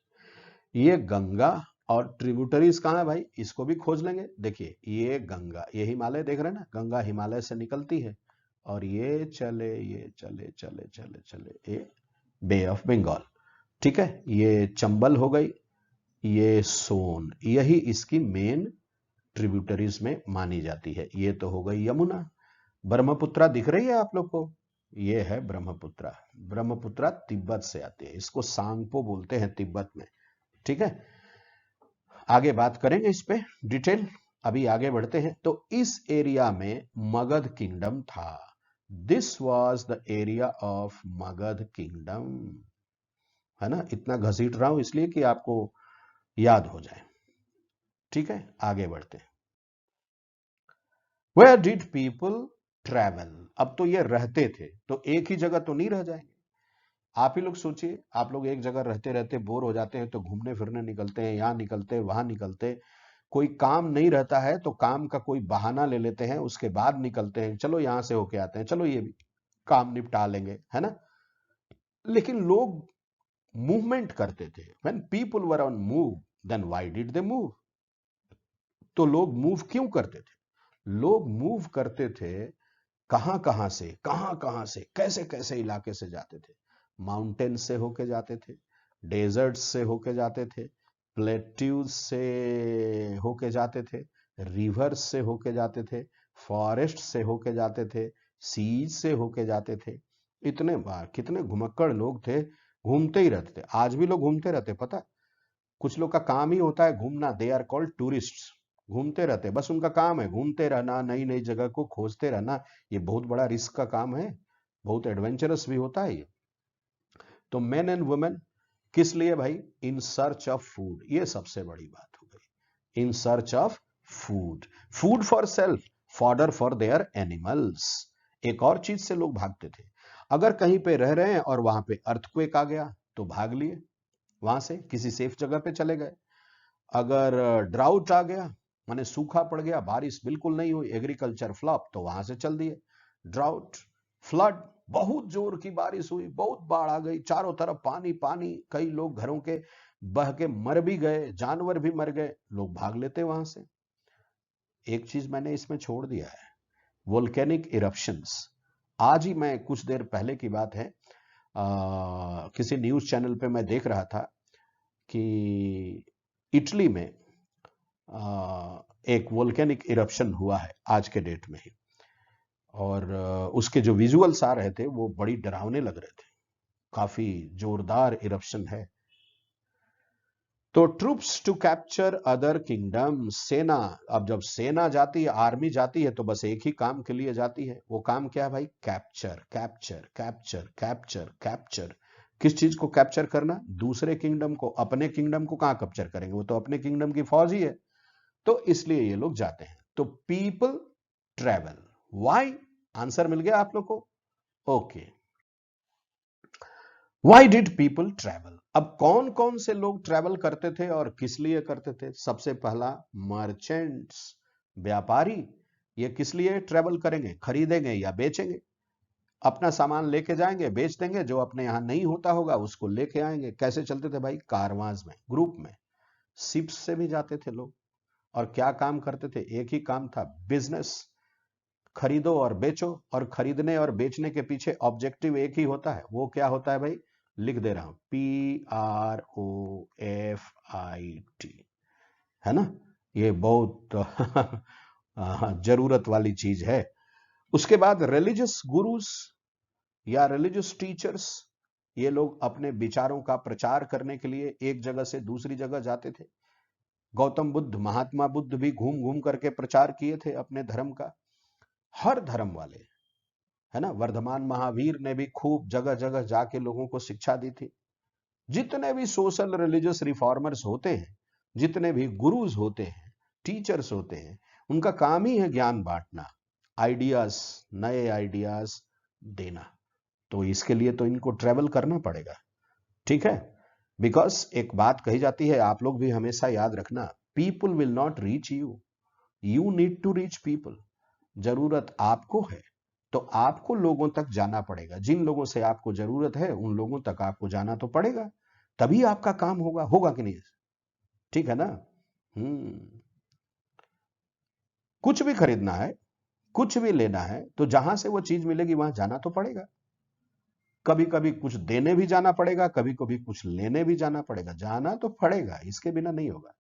ये गंगा और ट्रिब्यूटरीज कहाँ है भाई, इसको भी खोज लेंगे। देखिए ये गंगा, ये हिमालय देख रहे हैं ना, गंगा हिमालय से निकलती है और ये चले, ये चले चले चले चले, ये बे ऑफ बंगाल, ठीक है। ये चंबल हो गई, ये सोन, यही इसकी मेन ट्रिब्यूटरीज में मानी जाती है। ये तो हो गई यमुना। ब्रह्मपुत्रा दिख रही है आप लोग को, ये है ब्रह्मपुत्रा। ब्रह्मपुत्रा तिब्बत से आती है, इसको सांगपो बोलते हैं तिब्बत में, ठीक है। आगे बात करेंगे इस पे डिटेल, अभी आगे बढ़ते हैं। तो इस एरिया में मगध किंगडम था। This was the area of Magadh kingdom, है ना। इतना घसीट रहा हूं इसलिए कि आपको याद हो जाए, ठीक है। आगे बढ़ते हैं। Where did people travel? अब तो ये रहते थे, तो एक ही जगह तो नहीं रह जाएंगे। आप ही लोग सोचिए, आप लोग एक जगह रहते रहते बोर हो जाते हैं तो घूमने फिरने निकलते हैं, यहाँ निकलते वहां निकलते। कोई काम नहीं रहता है तो काम का कोई बहाना ले लेते हैं, उसके बाद निकलते हैं, चलो यहां से होके आते हैं, चलो ये भी काम निपटा लेंगे, है ना। लेकिन लोग मूवमेंट करते थे। When people were on move, then why did they move? तो लोग मूव क्यों करते थे? लोग मूव करते थे कहां कहां से, कैसे कैसे इलाके से जाते थे। माउंटेन से होके जाते थे, डेजर्ट से होके जाते थे, प्लेट्यूज से होके जाते थे, रिवर्स से होके जाते थे, फॉरेस्ट से होके जाते थे, सीज से होके जाते थे। इतने बार, कितने घुमक्कड़ लोग थे, घूमते ही रहते थे। आज भी लोग घूमते रहते, पता। कुछ लोग का काम ही होता है घूमना, दे आर कॉल्ड टूरिस्ट। घूमते रहते, बस उनका काम है घूमते रहना, नई नई जगह को खोजते रहना। ये बहुत बड़ा रिस्क का काम है, बहुत एडवेंचरस भी होता है ये। तो मेन एंड वुमेन किस लिए भाई? इन सर्च ऑफ फूड, ये सबसे बड़ी बात हो गई। In search of food, food for self, fodder for their animals. एक और चीज से लोग भागते थे। अगर कहीं पे रह रहे हैं और वहां पे अर्थक्वेक आ गया तो भाग लिए, वहां से किसी सेफ जगह पे चले गए। अगर ड्राउट आ गया, माने सूखा पड़ गया, बारिश बिल्कुल नहीं हुई, एग्रीकल्चर फ्लॉप, तो वहां से चल दिए। ड्राउट, फ्लड, बहुत जोर की बारिश हुई, बहुत बाढ़ आ गई, चारों तरफ पानी पानी, कई लोग घरों के बह के मर भी गए, जानवर भी मर गए, लोग भाग लेते वहां से। एक चीज मैंने इसमें छोड़ दिया है, वोल्केनिक इरप्शंस। आज ही मैं कुछ देर पहले की बात है, किसी न्यूज चैनल पे मैं देख रहा था कि इटली में एक वोल्केनिक इरप्शन हुआ है आज के डेट में ही। और उसके जो विजुअल्स आ रहे थे वो बड़ी डरावने लग रहे थे, काफी जोरदार इरप्शन है। तो troops to capture other kingdom, सेना। अब जब सेना जाती है, आर्मी जाती है, तो बस एक ही काम के लिए जाती है। वो काम क्या है भाई? Capture, capture, capture, capture, capture. किस चीज को कैप्चर करना? दूसरे किंगडम को। अपने किंगडम को कहां कैप्चर करेंगे, वो तो अपने किंगडम की फौज ही है। तो इसलिए ये लोग जाते हैं। तो पीपल ट्रेवल, वाई? आंसर मिल गया आप लोग को। Okay, why did people travel? अब कौन कौन से लोग ट्रेवल करते थे और किस लिए करते थे? सबसे पहला, मर्चेंट्स, व्यापारी। ये किस लिए ट्रेवल करेंगे? खरीदेंगे या बेचेंगे। अपना सामान लेके जाएंगे, बेच देंगे, जो अपने यहां नहीं होता होगा उसको लेके आएंगे। कैसे चलते थे भाई? कारवांस में, ग्रुप में। शिप्स से भी जाते थे लोग। और क्या काम करते थे? एक ही काम था, बिजनेस। खरीदो और बेचो, और खरीदने और बेचने के पीछे ऑब्जेक्टिव एक ही होता है। वो क्या होता है भाई? लिख दे रहा हूं, PROFIT, है ना। ये बहुत जरूरत वाली चीज है। उसके बाद रिलीजियस गुरुज या रिलीजियस टीचर्स, ये लोग अपने विचारों का प्रचार करने के लिए एक जगह से दूसरी जगह जाते थे। गौतम बुद्ध, महात्मा बुद्ध भी घूम घूम करके प्रचार किए थे अपने धर्म का। हर धर्म वाले, है ना। वर्धमान महावीर ने भी खूब जगह जगह जाके लोगों को शिक्षा दी थी। जितने भी सोशल रिलीजियस रिफॉर्मर्स होते हैं, जितने भी गुरुज होते हैं, टीचर्स होते हैं, उनका काम ही है ज्ञान बांटना, आइडियाज, नए आइडियाज देना। तो इसके लिए तो इनको ट्रेवल करना पड़ेगा, ठीक है। बिकॉज एक बात कही जाती है, आप लोग भी हमेशा याद रखना, people will not reach you, you need to reach people. जरूरत आपको है तो आपको लोगों तक जाना पड़ेगा, जिन लोगों से आपको जरूरत है उन लोगों तक आपको जाना तो पड़ेगा, तभी आपका काम होगा, होगा कि नहीं, ठीक है ना। कुछ भी खरीदना है, कुछ भी लेना है, तो जहां से वो चीज मिलेगी वहां जाना तो पड़ेगा। कभी कभी कुछ देने भी जाना पड़ेगा, कभी कभी कुछ लेने भी जाना पड़ेगा, जाना तो पड़ेगा, इसके बिना नहीं होगा।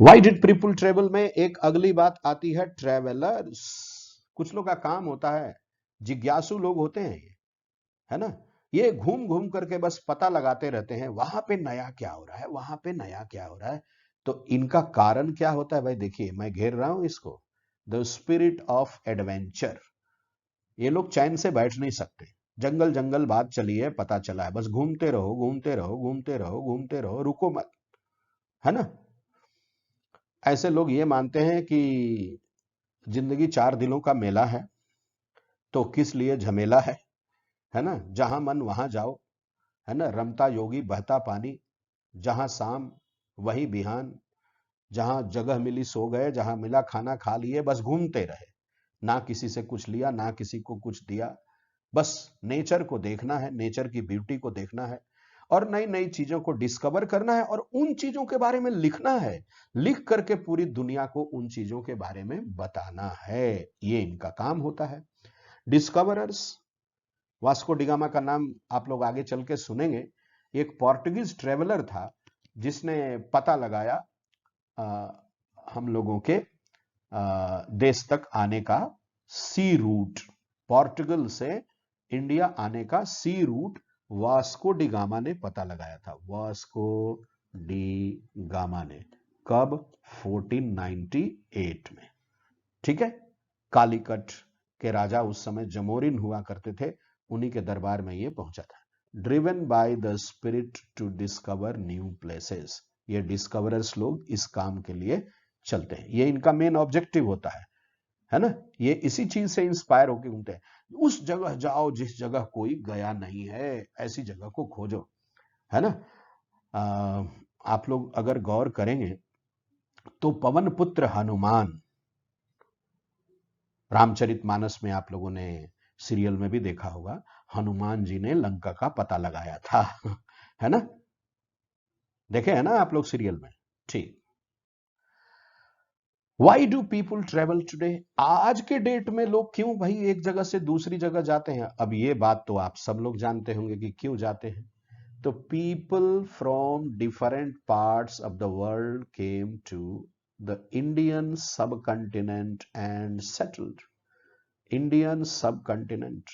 वाई डिड पीपुल ट्रेवल में एक अगली बात आती है, ट्रेवलर्स। कुछ लोग का काम होता है, जिज्ञासु लोग होते हैं ये, है ना, ये घूम घूम करके बस पता लगाते रहते हैं वहां पे नया क्या हो रहा है, वहां पे नया क्या हो रहा है। तो इनका कारण क्या होता है भाई, देखिए मैं घेर रहा हूं इसको, द स्पिरिट ऑफ एडवेंचर। ये लोग चैन से बैठ नहीं सकते, जंगल जंगल बात चली है, पता चला है, बस घूमते रहो घूमते रहो घूमते रहो घूमते रहो, रुको मत, है ना। ऐसे लोग ये मानते हैं कि जिंदगी चार दिनों का मेला है, तो किस लिए झमेला है ना, जहां मन वहां जाओ, है ना, रमता योगी बहता पानी, जहां शाम वही बिहान, जहां जगह मिली सो गए, जहां मिला खाना खा लिए, बस घूमते रहे, ना किसी से कुछ लिया ना किसी को कुछ दिया, बस नेचर को देखना है, नेचर की ब्यूटी को देखना है, और नई नई चीजों को डिस्कवर करना है, और उन चीजों के बारे में लिखना है, लिख करके पूरी दुनिया को उन चीजों के बारे में बताना है, ये इनका काम होता है। डिस्कवरर्स, वास्को डिगामा का नाम आप लोग आगे चल के सुनेंगे, एक पोर्टुगीज ट्रेवलर था जिसने पता लगाया हम लोगों के देश तक आने का सी रूट, पोर्टुगल से इंडिया आने का सी रूट वास्को डी गामा ने पता लगाया था, वास्को डी गामा ने, कब, 1498 में, ठीक है। कालीकट के राजा उस समय जमोरिन हुआ करते थे, उन्हीं के दरबार में ये पहुंचा था। Driven by the spirit to discover new places, ये डिस्कवरर्स लोग इस काम के लिए चलते हैं, ये इनका मेन ऑब्जेक्टिव होता है ना, ये इसी चीज से इंस्पायर होकर घूमते हैं। उस जगह जाओ जिस जगह कोई गया नहीं है, ऐसी जगह को खोजो, है ना। आप लोग अगर गौर करेंगे तो पवन पुत्र हनुमान, रामचरितमानस में आप लोगों ने सीरियल में भी देखा होगा, हनुमान जी ने लंका का पता लगाया था है ना, देखे है ना आप लोग सीरियल में, ठीक। Why do people travel today, आज के डेट में लोग क्यों भाई एक जगह से दूसरी जगह जाते हैं। अब ये बात तो आप सब लोग जानते होंगे कि क्यों जाते हैं। तो people from different parts of the world came to the Indian subcontinent and settled. Indian subcontinent,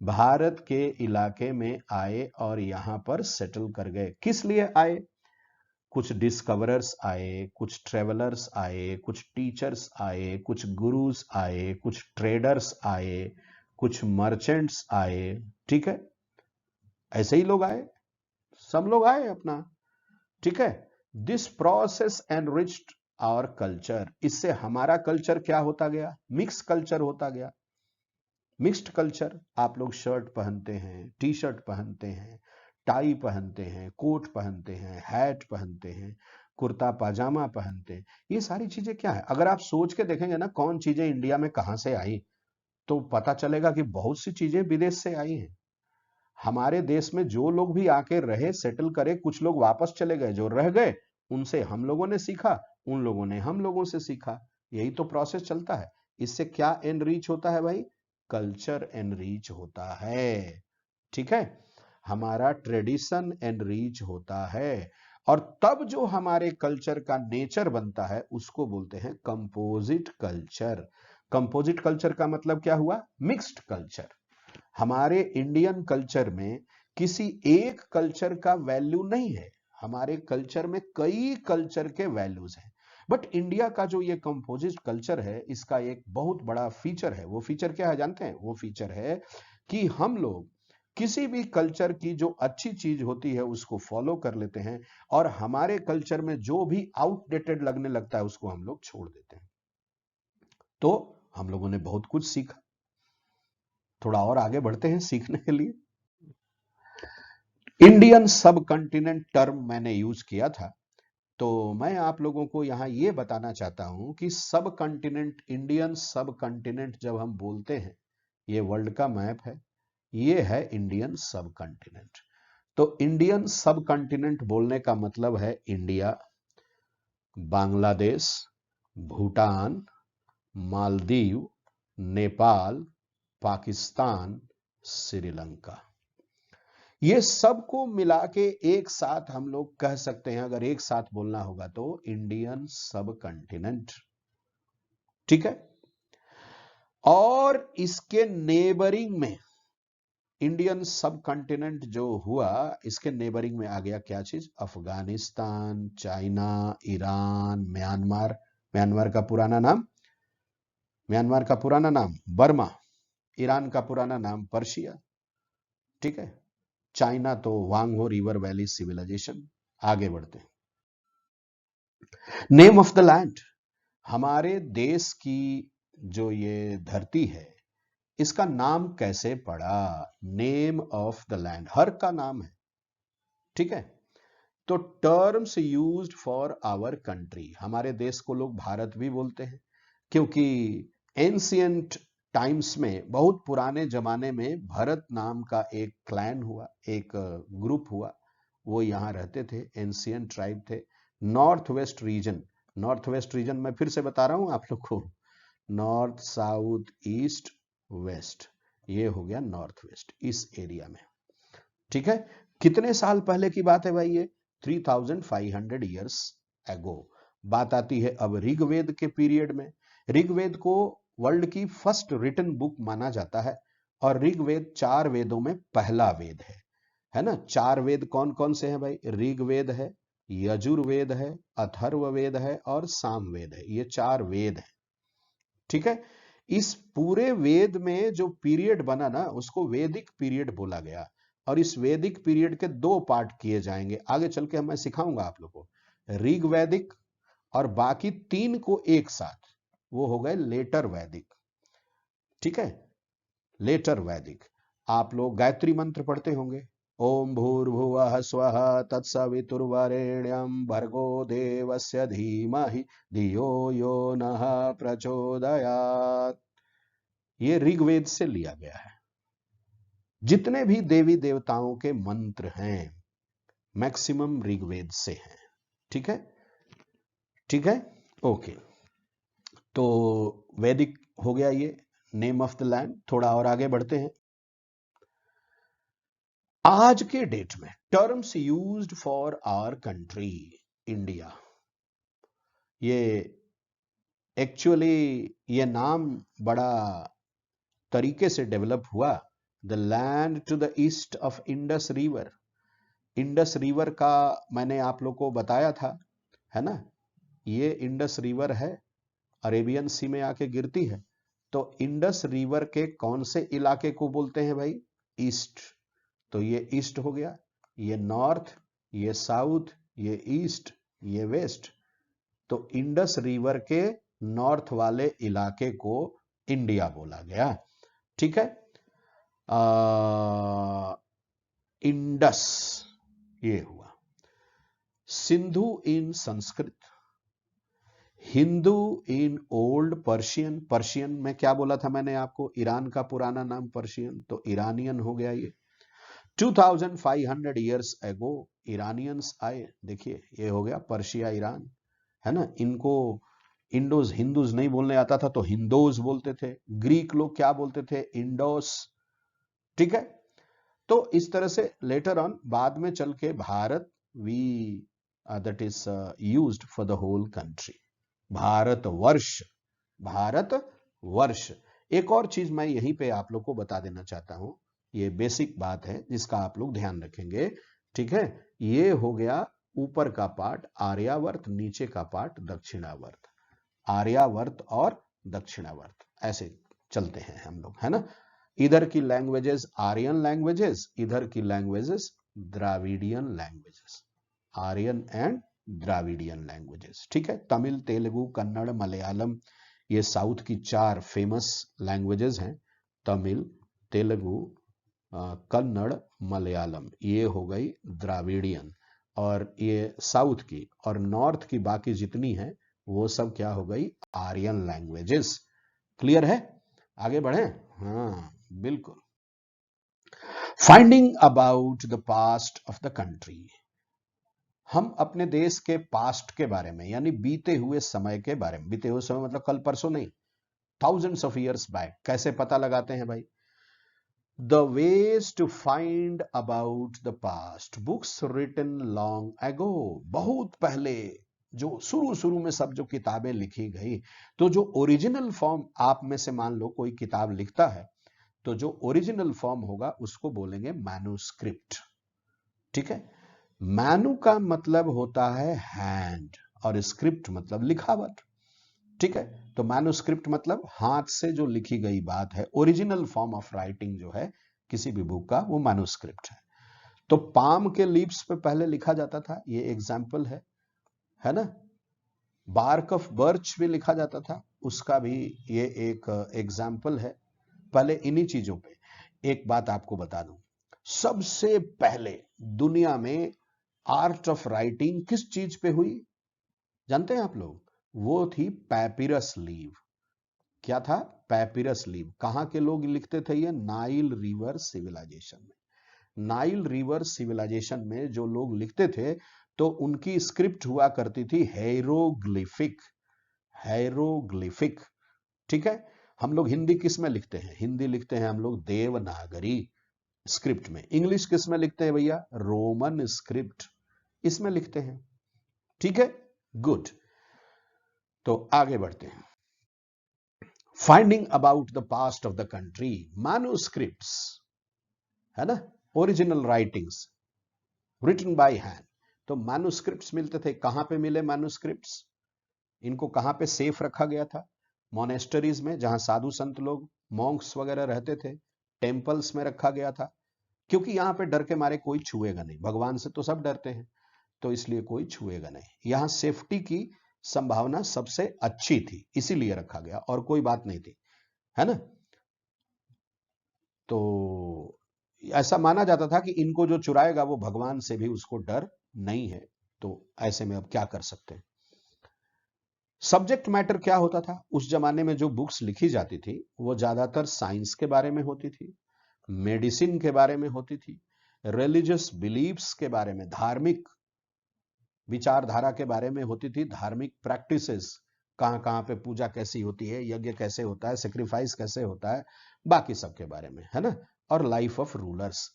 Bharat के इलाके में आए और यहां पर सेटल कर गए। किस लिए आए, कुछ डिस्कवरर्स आए, कुछ ट्रेवलर्स आए, कुछ टीचर्स आए, कुछ गुरुज आए, कुछ ट्रेडर्स आए, कुछ मर्चेंट्स आए, ठीक है, ऐसे ही लोग आए, सब लोग आए अपना, ठीक है। This process enriched our culture, इससे हमारा कल्चर क्या होता गया, मिक्स कल्चर होता गया। मिक्स्ड कल्चर, आप लोग शर्ट पहनते हैं, टी शर्ट पहनते हैं, टाई पहनते हैं, कोट पहनते हैं, हैट पहनते हैं, कुर्ता पाजामा पहनते हैं, ये सारी चीजें क्या है, अगर आप सोच के देखेंगे ना कौन चीजें इंडिया में कहां से आई, तो पता चलेगा कि बहुत सी चीजें विदेश से आई हैं। हमारे देश में जो लोग भी आके रहे, सेटल करे, कुछ लोग वापस चले गए, जो रह गए उनसे हम लोगों ने सीखा, उन लोगों ने हम लोगों से सीखा, यही तो प्रोसेस चलता है। इससे क्या एनरीच होता है भाई, कल्चर एनरीच होता है, ठीक है, हमारा ट्रेडिशन एनरीच होता है, और तब जो हमारे कल्चर का नेचर बनता है उसको बोलते हैं कंपोजिट कल्चर। कंपोजिट कल्चर का मतलब क्या हुआ, मिक्स्ड कल्चर। हमारे इंडियन कल्चर में किसी एक कल्चर का वैल्यू नहीं है, हमारे कल्चर में कई कल्चर के वैल्यूज हैं। बट इंडिया का जो ये कंपोजिट कल्चर है, इसका एक बहुत बड़ा फीचर है, वो फीचर क्या है जानते हैं, वो फीचर है कि हम लोग किसी भी कल्चर की जो अच्छी चीज होती है उसको फॉलो कर लेते हैं, और हमारे कल्चर में जो भी आउटडेटेड लगने लगता है उसको हम लोग छोड़ देते हैं। तो हम लोगों ने बहुत कुछ सीखा, थोड़ा और आगे बढ़ते हैं सीखने के लिए। इंडियन सब कॉन्टिनेंट टर्म मैंने यूज किया था, तो मैं आप लोगों को यहां यह बताना चाहता हूं कि सब कॉन्टिनेंट, इंडियन सब कॉन्टिनेंट जब हम बोलते हैं, ये वर्ल्ड का मैप है, ये है इंडियन सब कॉन्टिनेंट। तो इंडियन सब कॉन्टिनेंट बोलने का मतलब है इंडिया, बांग्लादेश, भूटान, मालदीव, नेपाल, पाकिस्तान, श्रीलंका। ये सबको मिला के एक साथ हम लोग कह सकते हैं, अगर एक साथ बोलना होगा तो इंडियन सब कॉन्टिनेंट। ठीक है। और इसके नेबरिंग में, इंडियन सब कॉन्टिनेंट जो हुआ, इसके नेबरिंग में आ गया क्या चीज? Afghanistan, China, Iran, Myanmar. Myanmar का पुराना नाम, म्यांमार का पुराना नाम बर्मा, ईरान का पुराना नाम पर्शिया। ठीक है। चाइना तो वांगहो रिवर वैली सिविलाइजेशन। आगे बढ़ते हैं। नेम ऑफ द लैंड, हमारे देश की जो ये धरती है, इसका नाम कैसे पड़ा? नेम ऑफ द लैंड, हर का नाम है। ठीक है। तो terms used for our country, हमारे देश को लोग भारत भी बोलते हैं, क्योंकि एंशियंट टाइम्स में, बहुत पुराने जमाने में, भरत नाम का एक क्लैन हुआ, एक ग्रुप हुआ, वो यहां रहते थे, एंशियंट ट्राइब थे। North west region, north west region मैं फिर से बता रहा हूं आप लोग को, नॉर्थ, साउथ, ईस्ट, वेस्ट, ये हो गया नॉर्थ वेस्ट, इस एरिया में। ठीक है। कितने साल पहले की बात है भाई? ये 3500 ईयर्स एगो। बात आती है अब ऋग्वेद के पीरियड में। ऋग्वेद को वर्ल्ड की फर्स्ट रिटन बुक माना जाता है, और ऋग्वेद 4 वेदों में पहला वेद है ना। 4 वेद कौन कौन से हैं भाई? ऋग्वेद है, यजुर्वेद है, अथर्ववेद है और सामवेद है। ये 4 वेद हैं। ठीक है। इस पूरे वेद में जो पीरियड बना ना, उसको वैदिक पीरियड बोला गया। और इस वैदिक पीरियड के 2 पार्ट किए जाएंगे, आगे चल के मैं सिखाऊंगा आप लोगों को। ऋग वैदिक और बाकी 3 को एक साथ, वो हो गए लेटर वैदिक। ठीक है। लेटर वैदिक। आप लोग गायत्री मंत्र पढ़ते होंगे, ओम भूर्भुवः स्वः तत्सवितुर्वरेण्यं भर्गो देवस्य धीमहि धियो यो नः प्रचोदयात्। ये ऋग्वेद से लिया गया है। जितने भी देवी देवताओं के मंत्र हैं, मैक्सिमम ऋग्वेद से हैं। ठीक है। ठीक है। ओके। तो वैदिक हो गया ये नेम ऑफ द लैंड। थोड़ा और आगे बढ़ते हैं। आज के डेट में terms used for our country India, ये एक्चुअली ये नाम बड़ा तरीके से डेवलप हुआ। The land to the east of Indus river. Indus river का मैंने आप लोग को बताया था, है ना। ये इंडस रिवर है, अरेबियन सी में आके गिरती है। तो इंडस रिवर के कौन से इलाके को बोलते हैं भाई? ईस्ट। तो ये ईस्ट हो गया, ये नॉर्थ, ये साउथ, ये ईस्ट, ये वेस्ट। तो इंडस रिवर के नॉर्थ वाले इलाके को इंडिया बोला गया। ठीक है। इंडस ये हुआ। Sindhu in Sanskrit, Hindu in old Persian. Persian में क्या बोला था मैंने आपको? ईरान का पुराना नाम पर्शियन, तो ईरानियन हो गया ये। 2500 ईयर्स एगो ईरानियंस आए। देखिए ये हो गया पर्शिया, ईरान, है ना। इनको इंडोज, हिंदूज नहीं बोलने आता था तो हिंदोज बोलते थे। ग्रीक लोग क्या बोलते थे? इंडोस। ठीक है। तो इस तरह से लेटर ऑन, बाद में चल के Bharat, we that is used for the whole country, Bharat Varsh, Bharat वर्ष। एक और चीज मैं यहीं पे आप लोग को बता देना चाहता हूं, ये बेसिक बात है जिसका आप लोग ध्यान रखेंगे। ठीक है। ये हो गया ऊपर का पार्ट आर्यावर्त, नीचे का पार्ट दक्षिणावर्त। आर्यावर्त और दक्षिणावर्त ऐसे चलते हैं हम लोग, है ना। इधर की लैंग्वेजेस आर्यन लैंग्वेजेस, इधर की languages Dravidian languages, Aryan and Dravidian languages. ठीक है। तमिल, तेलुगु, कन्नड़, मलयालम, ये साउथ की 4 फेमस लैंग्वेजेस हैं। तमिल, तेलुगु, कन्नड़, मलयालम, ये हो गई द्राविडियन, और ये साउथ की और नॉर्थ की बाकी जितनी है वो सब क्या हो गई, आर्यन लैंग्वेजेस। क्लियर है? आगे बढ़े? हाँ बिल्कुल। Finding about the past of the country. हम अपने देश के पास्ट के बारे में, यानी बीते हुए समय के बारे में, बीते हुए समय मतलब कल परसों नहीं, थाउजेंड्स ऑफ ईयर्स बैक, कैसे पता लगाते हैं भाई? The ways to find about the past, books written long ago, बहुत पहले, जो शुरू शुरू में सब जो किताबें लिखी गई, तो जो ओरिजिनल फॉर्म, आप में से मान लो कोई किताब लिखता है तो जो ओरिजिनल फॉर्म होगा उसको बोलेंगे मैन्युस्क्रिप्ट। ठीक है? मैनु का मतलब होता है हैंड और स्क्रिप्ट मतलब लिखावट। ठीक है? तो मैन्युस्क्रिप्ट मतलब हाथ से जो लिखी गई बात है, ओरिजिनल फॉर्म ऑफ राइटिंग जो है किसी भी बुक का, वो मैन्युस्क्रिप्ट है। तो पाम के लीव्स पे पहले लिखा जाता था, ये एग्जाम्पल है ना? बार्क ऑफ बर्च भी लिखा जाता था, उसका भी ये एक एग्जाम्पल है। पहले इन्हीं चीजों पे एक बात आपको बता दूं, सबसे पहले दुनिया में आर्ट ऑफ राइटिंग किस चीज पे हुई जानते हैं आप लोग? वो थी पैपिरस लीव। क्या था? पैपिरस लीव। कहां के लोग लिखते थे ये? नाइल रिवर सिविलाइजेशन में। नाइल रिवर सिविलाइजेशन में जो लोग लिखते थे तो उनकी स्क्रिप्ट हुआ करती थी हेरोग्लिफिक। हेरोग्लिफिक। ठीक है? हम लोग हिंदी किस में लिखते हैं? हिंदी लिखते हैं हम लोग देवनागरी स्क्रिप्ट में। इंग्लिश किस में लिखते हैं भैया? रोमन स्क्रिप्ट, इसमें लिखते हैं। ठीक है? गुड। तो आगे बढ़ते हैं। Finding about the past of the country, manuscripts, है ना? Original writings written by hand. तो मैन्युस्क्रिप्ट्स मिलते थे। कहां पे मिले मैन्युस्क्रिप्ट्स? इनको कहां पे सेफ रखा गया था? मोनेस्टरीज में, जहां साधु संत लोग, मॉन्क्स वगैरह रहते थे। टेम्पल्स में रखा गया था, क्योंकि यहां पे डर के मारे कोई छुएगा नहीं। भगवान से तो सब डरते हैं, तो इसलिए कोई छुएगा नहीं। यहां सेफ्टी की संभावना सबसे अच्छी थी, इसीलिए रखा गया, और कोई बात नहीं थी, है ना? तो ऐसा माना जाता था कि इनको जो चुराएगा वो भगवान से भी उसको डर नहीं है। तो ऐसे में अब क्या कर सकते हैं? सब्जेक्ट मैटर क्या होता था उस जमाने में? जो बुक्स लिखी जाती थी वो ज्यादातर साइंस के बारे में होती थी, मेडिसिन के बारे में होती थी, रिलीजियस बिलीफ्स के बारे में, धार्मिक विचारधारा के बारे में होती थी, धार्मिक प्रैक्टिसेस, कहां कहां पे पूजा कैसी होती है, यज्ञ कैसे होता है, सेक्रीफाइस कैसे होता है, बाकी सब के बारे में, है ना? और लाइफ ऑफ रूलर्स,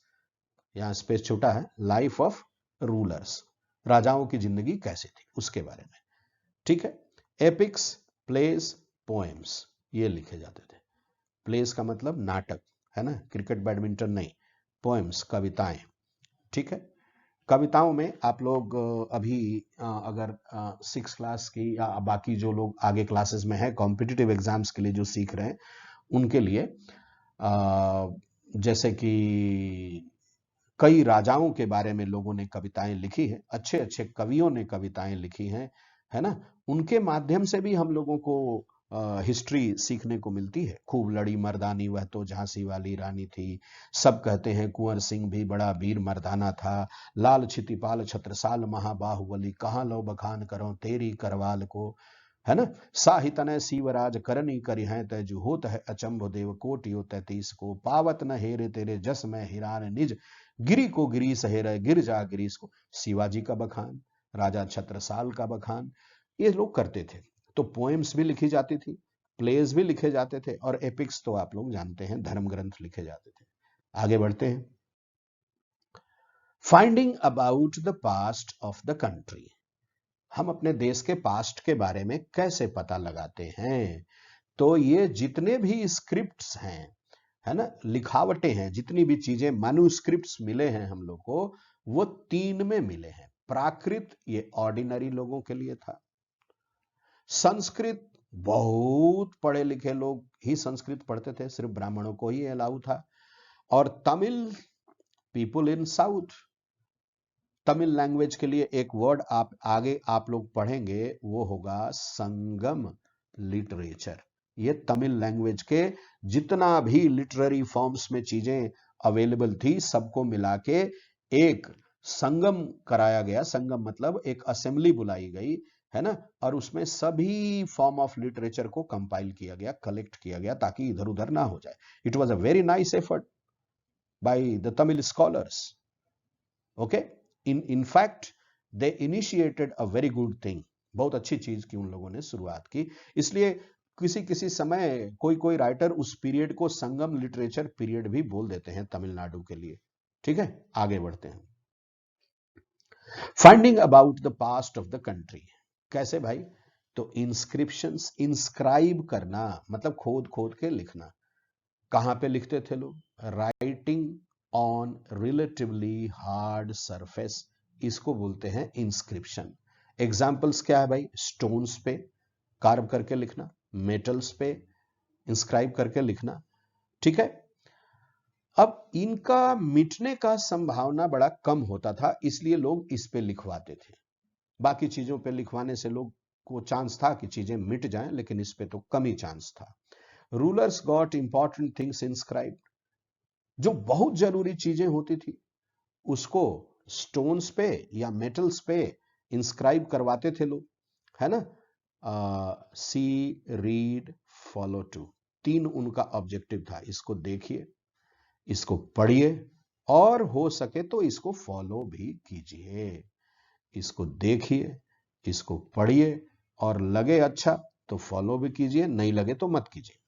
यहां स्पेस छोटा है, लाइफ ऑफ रूलर्स, राजाओं की जिंदगी कैसी थी उसके बारे में। ठीक है? एपिक्स, प्लेस, पोएम्स, ये लिखे जाते थे। प्लेस का मतलब नाटक, है ना? क्रिकेट बैडमिंटन नहीं। पोएम्स, कविताएं। ठीक है? कविताओं में आप लोग अभी अगर 6 क्लास की या बाकी जो लोग आगे क्लासेस में हैं, कॉम्पिटिटिव एग्जाम्स के लिए जो सीख रहे हैं, उनके लिए जैसे कि कई राजाओं के बारे में लोगों ने कविताएं लिखी हैं, अच्छे अच्छे कवियों ने कविताएं लिखी हैं, है ना? उनके माध्यम से भी हम लोगों को हिस्ट्री सीखने को मिलती है। खूब लड़ी मर्दानी वह तो झांसी वाली रानी थी, सब कहते हैं कुंवर सिंह भी बड़ा वीर मर्दाना था, लाल छितिपाल छत्रसाल महाबाहुबली, कहाँ लो बखान करो तेरी करवाल को, है ना? साहितन सीवराज करनी करी है तैजु होत है अचंभ देव कोटियो 33 को, पावत न हेरे तेरे जस में हिरान निज, गिरी को गिरी सहेरे गिर जा गिरीश को। शिवाजी का बखान, राजा छत्रसाल का बखान, ये लोग करते थे। तो पोएम्स भी लिखी जाती थी, प्लेज भी लिखे जाते थे, और एपिक्स तो आप लोग जानते हैं, धर्म ग्रंथ लिखे जाते थे। आगे बढ़ते हैं। Finding about the past of the country, हम अपने देश के पास्ट के बारे में कैसे पता लगाते हैं? तो ये जितने भी स्क्रिप्ट्स हैं, है ना, लिखावटें हैं, जितनी भी चीजें मैन्युस्क्रिप्ट्स मिले हैं हम लोग को, वो 3 में मिले हैं। प्राकृत, ये ऑर्डिनरी लोगों के लिए था। संस्कृत, बहुत पढ़े लिखे लोग ही संस्कृत पढ़ते थे, सिर्फ ब्राह्मणों को ही अलाउ था। और तमिल, पीपुल इन साउथ, तमिल लैंग्वेज के लिए एक वर्ड आप आगे आप लोग पढ़ेंगे, वो होगा संगम लिटरेचर। ये तमिल लैंग्वेज के जितना भी लिटरेरी फॉर्म्स में चीजें अवेलेबल थी सबको मिला के एक संगम कराया गया। संगम मतलब एक असेंबली बुलाई गई, है ना, और उसमें सभी फॉर्म ऑफ लिटरेचर को कंपाइल किया गया, कलेक्ट किया गया, ताकि इधर उधर ना हो जाए। It was a very nice effort by the Tamil scholars. Okay, in fact they initiated a very good thing. बहुत अच्छी चीज की उन लोगों ने शुरुआत की। इसलिए किसी किसी समय कोई कोई राइटर उस पीरियड को संगम लिटरेचर पीरियड भी बोल देते हैं तमिलनाडु के लिए। ठीक है, आगे बढ़ते हैं। Finding about the past of the country. कैसे भाई? तो इंस्क्रिप्शंस, इंस्क्राइब करना मतलब खोद खोद के लिखना। कहां पे लिखते थे लोग? Writing on relatively hard surface, इसको बोलते हैं इंस्क्रिप्शन। एग्जाम्पल्स क्या है भाई? स्टोन्स पे कार्व करके लिखना, मेटल्स पे इंस्क्राइब करके लिखना। ठीक है, अब इनका मिटने का संभावना बड़ा कम होता था, इसलिए लोग इस पे लिखवाते थे। बाकी चीजों पे लिखवाने से लोग को चांस था कि चीजें मिट जाएं, लेकिन इस पे तो कम ही चांस था। Rulers got important things inscribed, जो बहुत जरूरी चीजें होती थी उसको स्टोन्स पे या मेटल्स पे इंस्क्राइब करवाते थे लोग, है ना। सी, रीड, फॉलो टू, तीन उनका ऑब्जेक्टिव था। इसको देखिए, इसको पढ़िए, और हो सके तो इसको फॉलो भी कीजिए। इसको देखिए, इसको पढ़िए, और लगे अच्छा तो फॉलो भी कीजिए, नहीं लगे तो मत कीजिए।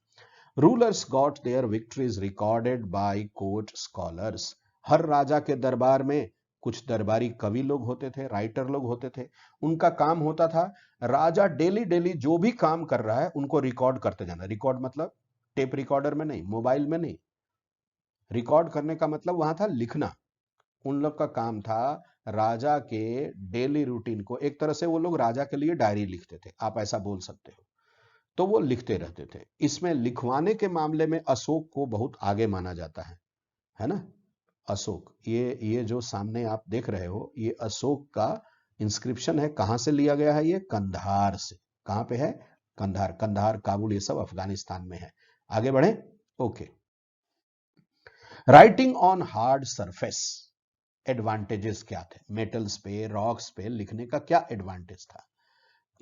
Rulers got their victories recorded by court scholars. हर राजा के दरबार में कुछ दरबारी कवि लोग होते थे, राइटर लोग होते थे। उनका काम होता था, राजा डेली डेली जो भी काम कर रहा है उनको रिकॉर्ड करते जाना। रिकॉर्ड मतलब टेप रिकॉर्डर में नहीं, मोबाइल में नहीं। रिकॉर्ड करने का मतलब वहां था लिखना। उन लोग का काम था राजा के डेली रूटीन को, एक तरह से वो लोग राजा के लिए डायरी लिखते थे, आप ऐसा बोल सकते हो। तो वो लिखते रहते थे। इसमें लिखवाने के मामले में अशोक को बहुत आगे माना जाता है ना। अशोक, ये जो सामने आप देख रहे हो, ये अशोक का इंस्क्रिप्शन है। कहां से लिया गया है? ये कंधार से। कहां पे है? कंधार। कंधार, काबुल, ये सब अफगानिस्तान में है। आगे बढ़े। Okay, writing on hard surface, advantages क्या थे? मेटल्स पे, रॉक्स पे लिखने का क्या एडवांटेज था?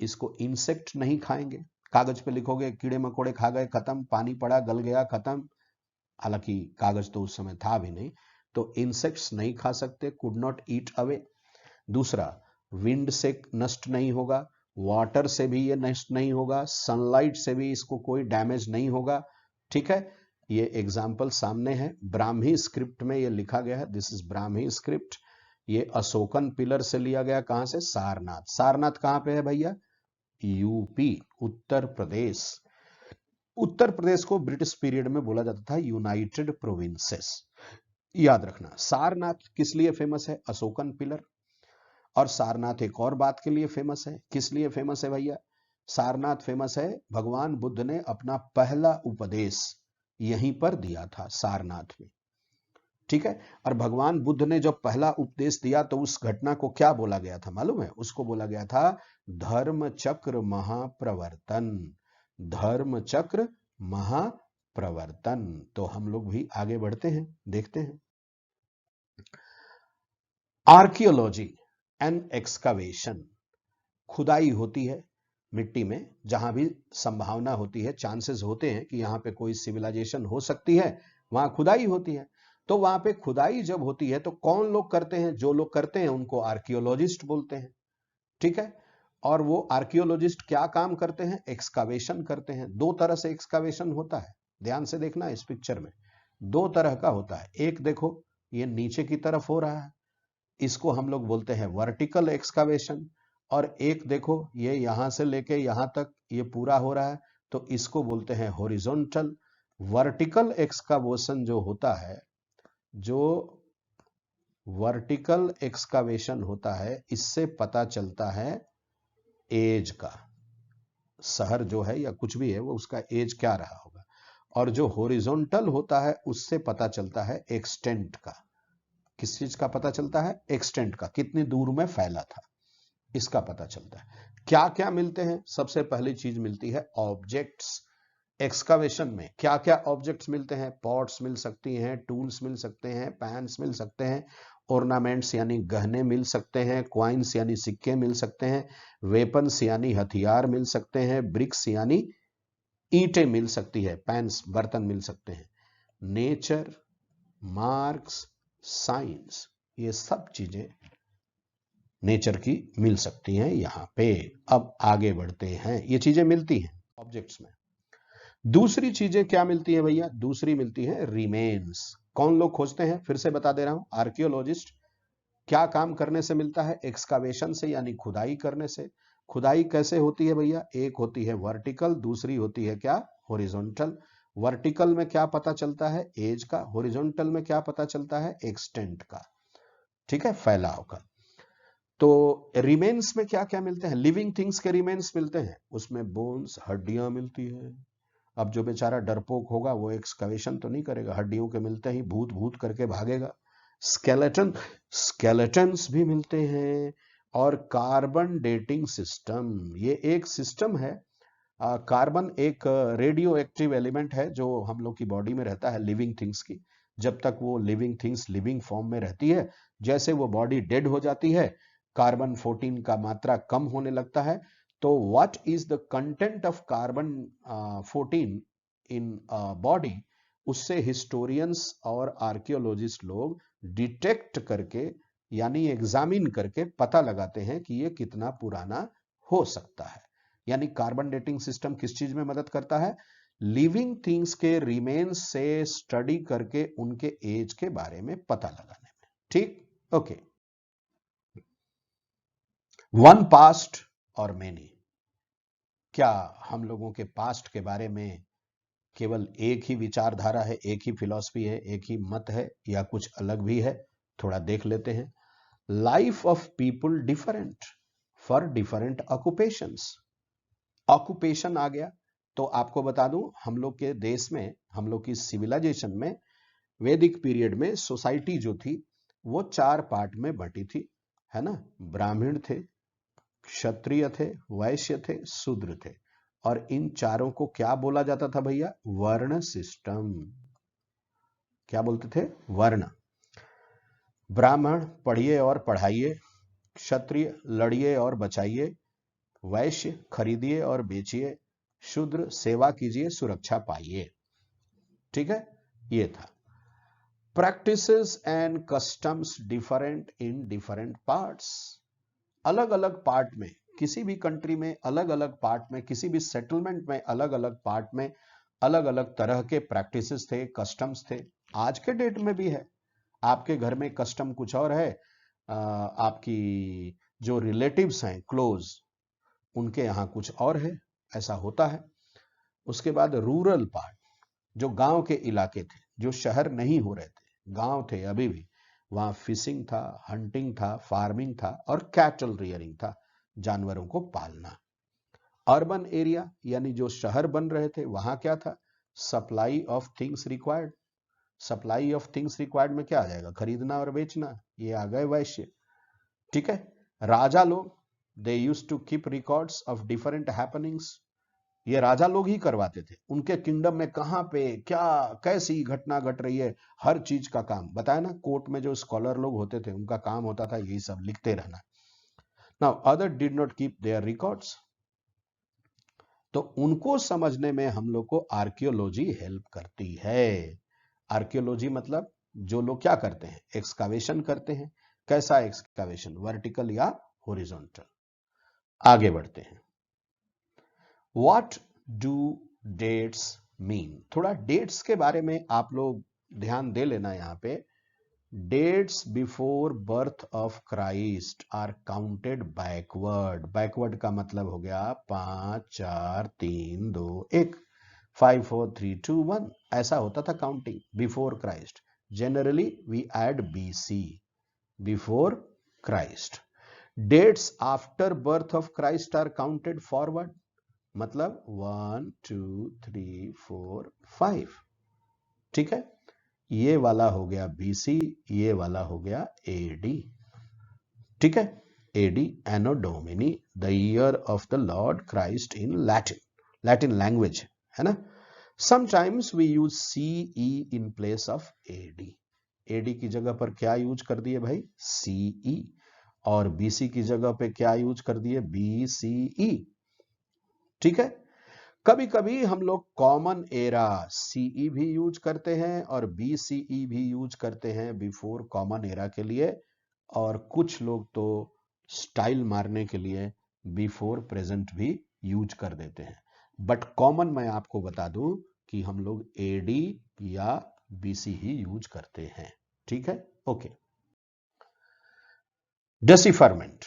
इसको इंसेक्ट नहीं खाएंगे। कागज पे लिखोगे, कीड़े मकोड़े खा गए, खत्म। पानी पड़ा, गल गया, खत्म। हालांकि कागज तो उस समय था भी नहीं, तो इंसेक्ट्स नहीं खा सकते, कुड नॉट ईट अवे। दूसरा, विंड से नष्ट नहीं होगा, वाटर से भी ये नष्ट नहीं होगा, सनलाइट से भी इसको कोई डैमेज नहीं होगा। ठीक है, ये एग्जाम्पल सामने है। ब्राह्मी स्क्रिप्ट में ये लिखा गया है, दिस इज ब्राह्मी स्क्रिप्ट। ये अशोकन पिलर से लिया गया। कहां से? सारनाथ। सारनाथ कहां पे है भैया? यूपी, उत्तर प्रदेश। उत्तर प्रदेश को ब्रिटिश पीरियड में बोला जाता था यूनाइटेड प्रोविंसेस। याद रखना, सारनाथ किस लिए फेमस है? अशोकन पिलर। और सारनाथ एक और बात के लिए फेमस है। किस लिए फेमस है भैया? सारनाथ फेमस है, भगवान बुद्ध ने अपना पहला उपदेश यहीं पर दिया था, सारनाथ में। ठीक है, और भगवान बुद्ध ने जब पहला उपदेश दिया तो उस घटना को क्या बोला गया था मालूम है? उसको बोला गया था धर्म चक्र महाप्रवर्तन। धर्म चक्र महाप्रवर्तन। तो हम लोग भी आगे बढ़ते हैं, देखते हैं। आर्कियोलॉजी एंड एक्सकवेशन, खुदाई होती है मिट्टी में, जहां भी संभावना होती है, चांसेस होते हैं कि यहां पे कोई सिविलाइजेशन हो सकती है, वहां खुदाई होती है। तो वहां पे खुदाई जब होती है तो कौन लोग करते हैं? जो लोग करते हैं उनको आर्कियोलॉजिस्ट बोलते हैं। ठीक है, और वो आर्कियोलॉजिस्ट क्या काम करते हैं? एक्सकावेशन करते हैं। दो तरह से एक्सकावेशन होता है, ध्यान से देखना इस पिक्चर में। दो तरह का होता है। एक देखो, ये नीचे की तरफ हो रहा है, इसको हम लोग बोलते हैं वर्टिकल एक्सकावेशन। और एक देखो, ये यहां से लेके यहां तक ये पूरा हो रहा है, तो इसको बोलते हैं हॉरिजॉन्टल। वर्टिकल एक्सकावेशन जो होता है, जो वर्टिकल एक्सकावेशन होता है, इससे पता चलता है एज का। शहर जो है या कुछ भी है, वो उसका एज क्या रहा होगा। और जो हॉरिजॉन्टल होता है उससे पता चलता है एक्सटेंट का। किस चीज का पता चलता है? एक्सटेंट का, कितनी दूर में फैला था, इसका पता चलता है। क्या क्या मिलते हैं? सबसे पहली चीज मिलती है ऑब्जेक्ट्स। एक्सकावेशन में क्या क्या ऑब्जेक्ट्स मिलते हैं? पॉट्स मिल सकती हैं, टूल्स मिल सकते हैं, पैन्स मिल सकते हैं, ऑर्नामेंट्स यानी गहने मिल सकते हैं, क्वाइंस यानी सिक्के मिल सकते हैं, वेपन्स यानी हथियार मिल सकते हैं, ब्रिक्स यानी ईंटें मिल सकती है, पैन्स बर्तन मिल सकते हैं। नेचर, मार्क्स, साइंस, ये सब चीजें नेचर की मिल सकती हैं यहां पे। अब आगे बढ़ते हैं, ये चीजें मिलती हैं ऑब्जेक्ट्स में। दूसरी चीजें क्या मिलती है भैया? दूसरी मिलती है रिमेन्स। कौन लोग खोजते हैं? फिर से बता दे रहा हूं, आर्कियोलॉजिस्ट। क्या काम करने से मिलता है? एक्सकावेशन से, यानी खुदाई करने से। खुदाई कैसे होती है भैया? एक होती है वर्टिकल, दूसरी होती है क्या? हॉरिजॉन्टल। वर्टिकल में क्या पता चलता है? एज का। हॉरिजॉन्टल में क्या पता चलता है? एक्सटेंट का। ठीक है, फैलाव का। तो रिमेन्स में क्या क्या मिलते हैं? लिविंग थिंग्स के रिमेन्स मिलते हैं, उसमें बोन्स, हड्डियां मिलती है। अब जो बेचारा डरपोक होगा वो एक्सकवेशन तो नहीं करेगा, हड्डियों के मिलते ही भूत भूत करके भागेगा। स्केलेटन, स्केलेटन्स भी मिलते हैं। और कार्बन डेटिंग सिस्टम, ये एक सिस्टम है। कार्बन एक रेडियो एक्टिव एलिमेंट है जो हम लोग की बॉडी में रहता है, लिविंग थिंग्स की। जब तक वो लिविंग थिंग्स लिविंग फॉर्म में रहती है, जैसे वो बॉडी डेड हो जाती है, कार्बन 14 का मात्रा कम होने लगता है। तो what is the content of carbon 14 in body, उससे हिस्टोरियंस और आर्कियोलॉजिस्ट लोग डिटेक्ट करके, यानी एग्जामिन करके पता लगाते हैं कि ये कितना पुराना हो सकता है। यानी कार्बन डेटिंग सिस्टम किस चीज में मदद करता है? लिविंग थिंग्स के रिमेन्स से स्टडी करके उनके एज के बारे में पता लगाने में। ठीक, ओके। वन पास्ट और मेनी, क्या हम लोगों के पास्ट के बारे में केवल एक ही विचारधारा है, एक ही फिलॉसफी है, एक ही मत है, या कुछ अलग भी है? थोड़ा देख लेते हैं। Life of people different for different occupations. Occupation आ गया तो आपको बता दूं, हम लोग के देश में, हम लोग की सिविलाइजेशन में, वैदिक पीरियड में सोसाइटी जो थी वो 4 पार्ट में बटी थी, है ना? ब्राह्मण थे, क्षत्रिय थे, वैश्य थे, शूद्र थे। और इन चारों को क्या बोला जाता था भैया? वर्ण सिस्टम। क्या बोलते थे? वर्ण। ब्राह्मण पढ़िए और पढ़ाइए, क्षत्रिय लड़िए और बचाइए, वैश्य खरीदिए और बेचिए, शूद्र सेवा कीजिए, सुरक्षा पाइए। ठीक है, ये था। Practices and customs different in different parts. अलग अलग पार्ट में, किसी भी कंट्री में अलग अलग पार्ट में, किसी भी सेटलमेंट में अलग अलग पार्ट में अलग अलग तरह के प्रैक्टिसेस थे, कस्टम्स थे। आज के डेट में भी है। आपके घर में कस्टम कुछ और है, आपकी जो रिलेटिव्स हैं क्लोज, उनके यहाँ कुछ और है, ऐसा होता है। उसके बाद रूरल पार्ट, जो गांव के इलाके थे, जो शहर नहीं हो रहे थे, गांव थे अभी भी, वहां फिशिंग था, हंटिंग था, फार्मिंग था और कैटल रियरिंग था, जानवरों को पालना। अर्बन एरिया यानी जो शहर बन रहे थे, वहां क्या था? Supply of things required. Supply of things required में क्या आ जाएगा? खरीदना और बेचना, ये आ गए वैश्य। ठीक है। राजा लोग, they used to keep records of different happenings. ये राजा लोग ही करवाते थे, उनके किंगडम में कहां पे क्या कैसी घटना घट रही है, हर चीज का काम बताया ना। कोर्ट में जो स्कॉलर लोग होते थे, उनका काम होता था यही सब लिखते रहना। Now other did not keep their records. तो उनको समझने में हम लोग को आर्कियोलॉजी हेल्प करती है। आर्कियोलॉजी मतलब जो लोग क्या करते हैं? एक्सकावेशन करते हैं। कैसा एक्सकावेशन? वर्टिकल या हॉरिजॉन्टल। आगे बढ़ते हैं। What do dates mean? थोड़ा डेट्स के बारे में आप लोग ध्यान दे लेना। यहां पे dates before birth of Christ are counted backward. Backward का मतलब हो गया 5 4 3 2 1, 5 4 3 2 1, ऐसा होता था counting before Christ. Generally we add BC, before Christ. Dates after birth of Christ are counted forward, मतलब 1 2 3 4 5। ठीक है, ये वाला हो गया BC, ये वाला हो गया AD। ठीक है, AD, Anno Domini, the year of the Lord Christ in Latin, Latin language है ना। Sometimes we use CE in place of AD। AD की जगह पर क्या यूज कर दिए भाई? CE। और BC की जगह पे क्या यूज कर दिए? BCE। ठीक है। कभी कभी हम लोग कॉमन एरा CE भी यूज करते हैं और BCE भी यूज करते हैं बिफोर कॉमन एरा के लिए, और कुछ लोग तो स्टाइल मारने के लिए बिफोर प्रेजेंट भी यूज कर देते हैं। बट कॉमन मैं आपको बता दूं कि हम लोग AD या BC ही यूज करते हैं। ठीक है, ओके। डेसिफरमेंट,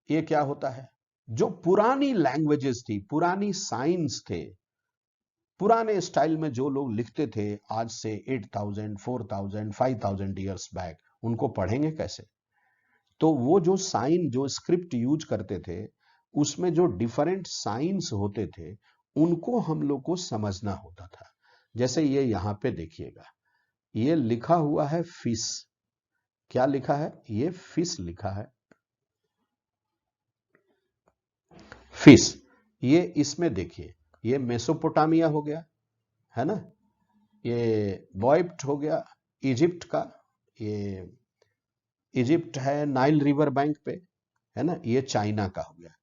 ये क्या होता है? जो पुरानी लैंग्वेजेस थी, पुरानी साइंस थे, पुराने स्टाइल में जो लोग लिखते थे आज से 8000, 4000, 5000 ईयर्स बैक, उनको पढ़ेंगे कैसे? तो वो जो साइन, जो स्क्रिप्ट यूज करते थे, उसमें जो डिफरेंट साइंस होते थे, उनको हम लोग को समझना होता था। जैसे ये यहां पे देखिएगा, ये लिखा हुआ है फिश। क्या लिखा है? ये फिश लिखा है, फिश। ये इसमें देखिए, ये मेसोपोटामिया हो गया, है ना? ये बॉयप्ट हो गया इजिप्ट का, ये इजिप्ट है नाइल रिवर बैंक पे, है ना? ये चाइना का हो गया।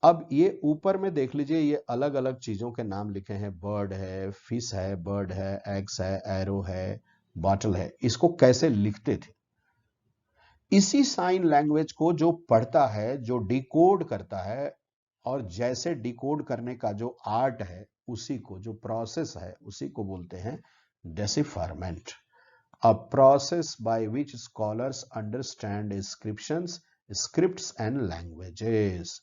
अब ये ऊपर में देख लीजिए, ये अलग अलग चीजों के नाम लिखे हैं, बर्ड है, फिश है, बर्ड है, एग्स है, एरो है, बॉटल है। इसको कैसे लिखते थे? इसी साइन लैंग्वेज को जो पढ़ता है, जो डिकोड करता है, और जैसे डिकोड करने का जो आर्ट है, उसी को, जो प्रोसेस है, उसी को बोलते हैं डेसिफरमेंट। A process by which scholars understand inscriptions, scripts and languages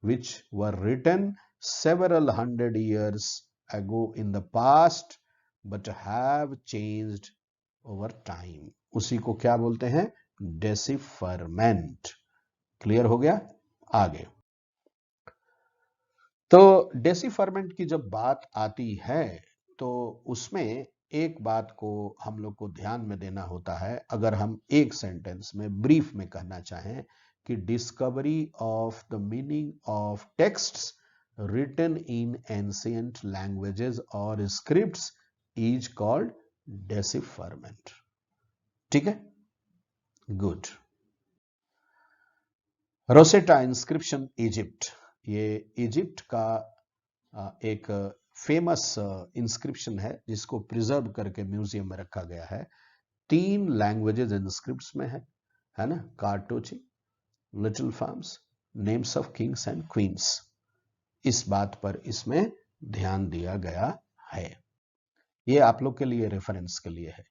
which were written several hundred years ago in the past but have changed over time। उसी को क्या बोलते हैं? डेसिफरमेंट। क्लियर हो गया? आगे तो डेसिफरमेंट की जब बात आती है तो उसमें एक बात को हम लोग को ध्यान में देना होता है। अगर हम एक सेंटेंस में ब्रीफ में कहना चाहें कि discovery of the meaning of texts written in ancient languages और स्क्रिप्ट्स इज कॉल्ड डेसिफरमेंट। ठीक है, गुड। रोसेटा इंस्क्रिप्शन इजिप्ट, ये इजिप्ट का एक फेमस इंस्क्रिप्शन है जिसको प्रिजर्व करके म्यूजियम में रखा गया है। 3 लैंग्वेजेस इंस्क्रिप्ट्स में है ना? Cartouche, little forms, names of kings and queens. इस बात पर इसमें ध्यान दिया गया है। ये आप लोग के लिए रेफरेंस के लिए है।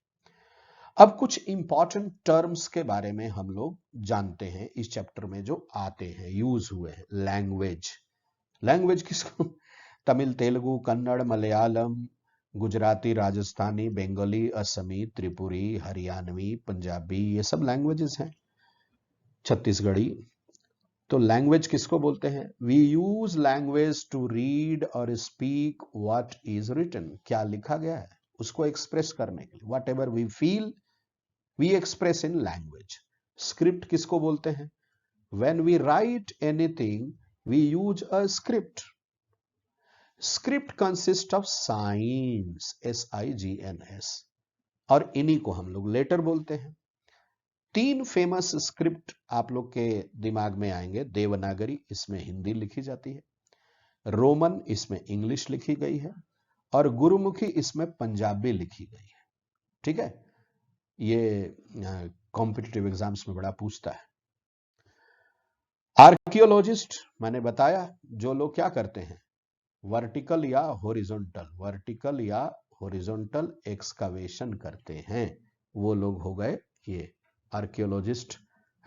अब कुछ इंपॉर्टेंट टर्म्स के बारे में हम लोग जानते हैं इस चैप्टर में, जो आते हैं, यूज हुए हैं। लैंग्वेज, लैंग्वेज किसको? तमिल, तेलुगु, कन्नड़, मलयालम, गुजराती, राजस्थानी, बंगाली, असमी, त्रिपुरी, हरियाणवी, पंजाबी, ये सब लैंग्वेजेस हैं। छत्तीसगढ़ी। तो लैंग्वेज किसको बोलते हैं? We use language to read और स्पीक व्हाट इज रिटन। क्या लिखा गया है उसको एक्सप्रेस करने के लिए, whatever we feel we express in language. Script किसको बोलते हैं? When we write anything we use a script. Script consist of science, SIGNS, और इन्हीं को हम लोग लेटर बोलते हैं। 3 फेमस स्क्रिप्ट आप लोग के दिमाग में आएंगे। देवनागरी, इसमें हिंदी लिखी जाती है। रोमन, इसमें इंग्लिश लिखी गई है। और गुरुमुखी, इसमें पंजाबी लिखी गई है। ठीक है, ये कॉम्पिटिटिव एग्जाम्स में बड़ा पूछता है। आर्कियोलॉजिस्ट, मैंने बताया, जो लोग क्या करते हैं, वर्टिकल या हॉरिजॉन्टल एक्सकावेशन करते हैं, वो लोग हो गए ये आर्कियोलॉजिस्ट,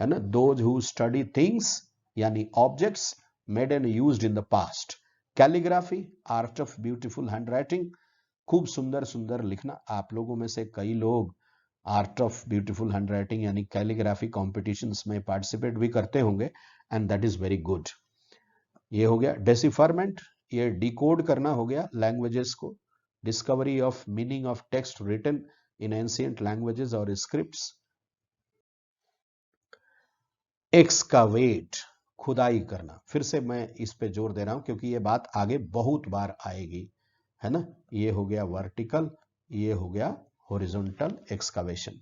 है ना? दोज हु स्टडी थिंग्स, यानी objects made and used in the past. Calligraphy, art of beautiful handwriting, खूब सुंदर सुंदर लिखना। आप लोगों में से कई लोग आर्ट ऑफ ब्यूटीफुल हैंडराइटिंग यानी कैलीग्राफी कॉम्पिटिशन्स में पार्टिसिपेट भी करते होंगे, and that is very good. ये हो गया डेसिफरमेंट, ये डिकोड करना हो गया लैंग्वेजेस को। Discovery of meaning of text written in ancient languages और स्क्रिप्ट्स। एक्सकावेट, खुदाई करना। फिर से मैं इस पे जोर दे रहा हूं क्योंकि ये बात आगे बहुत बार आएगी। है ना, ये हो गया वर्टिकल, ये हो गया horizontal excavation.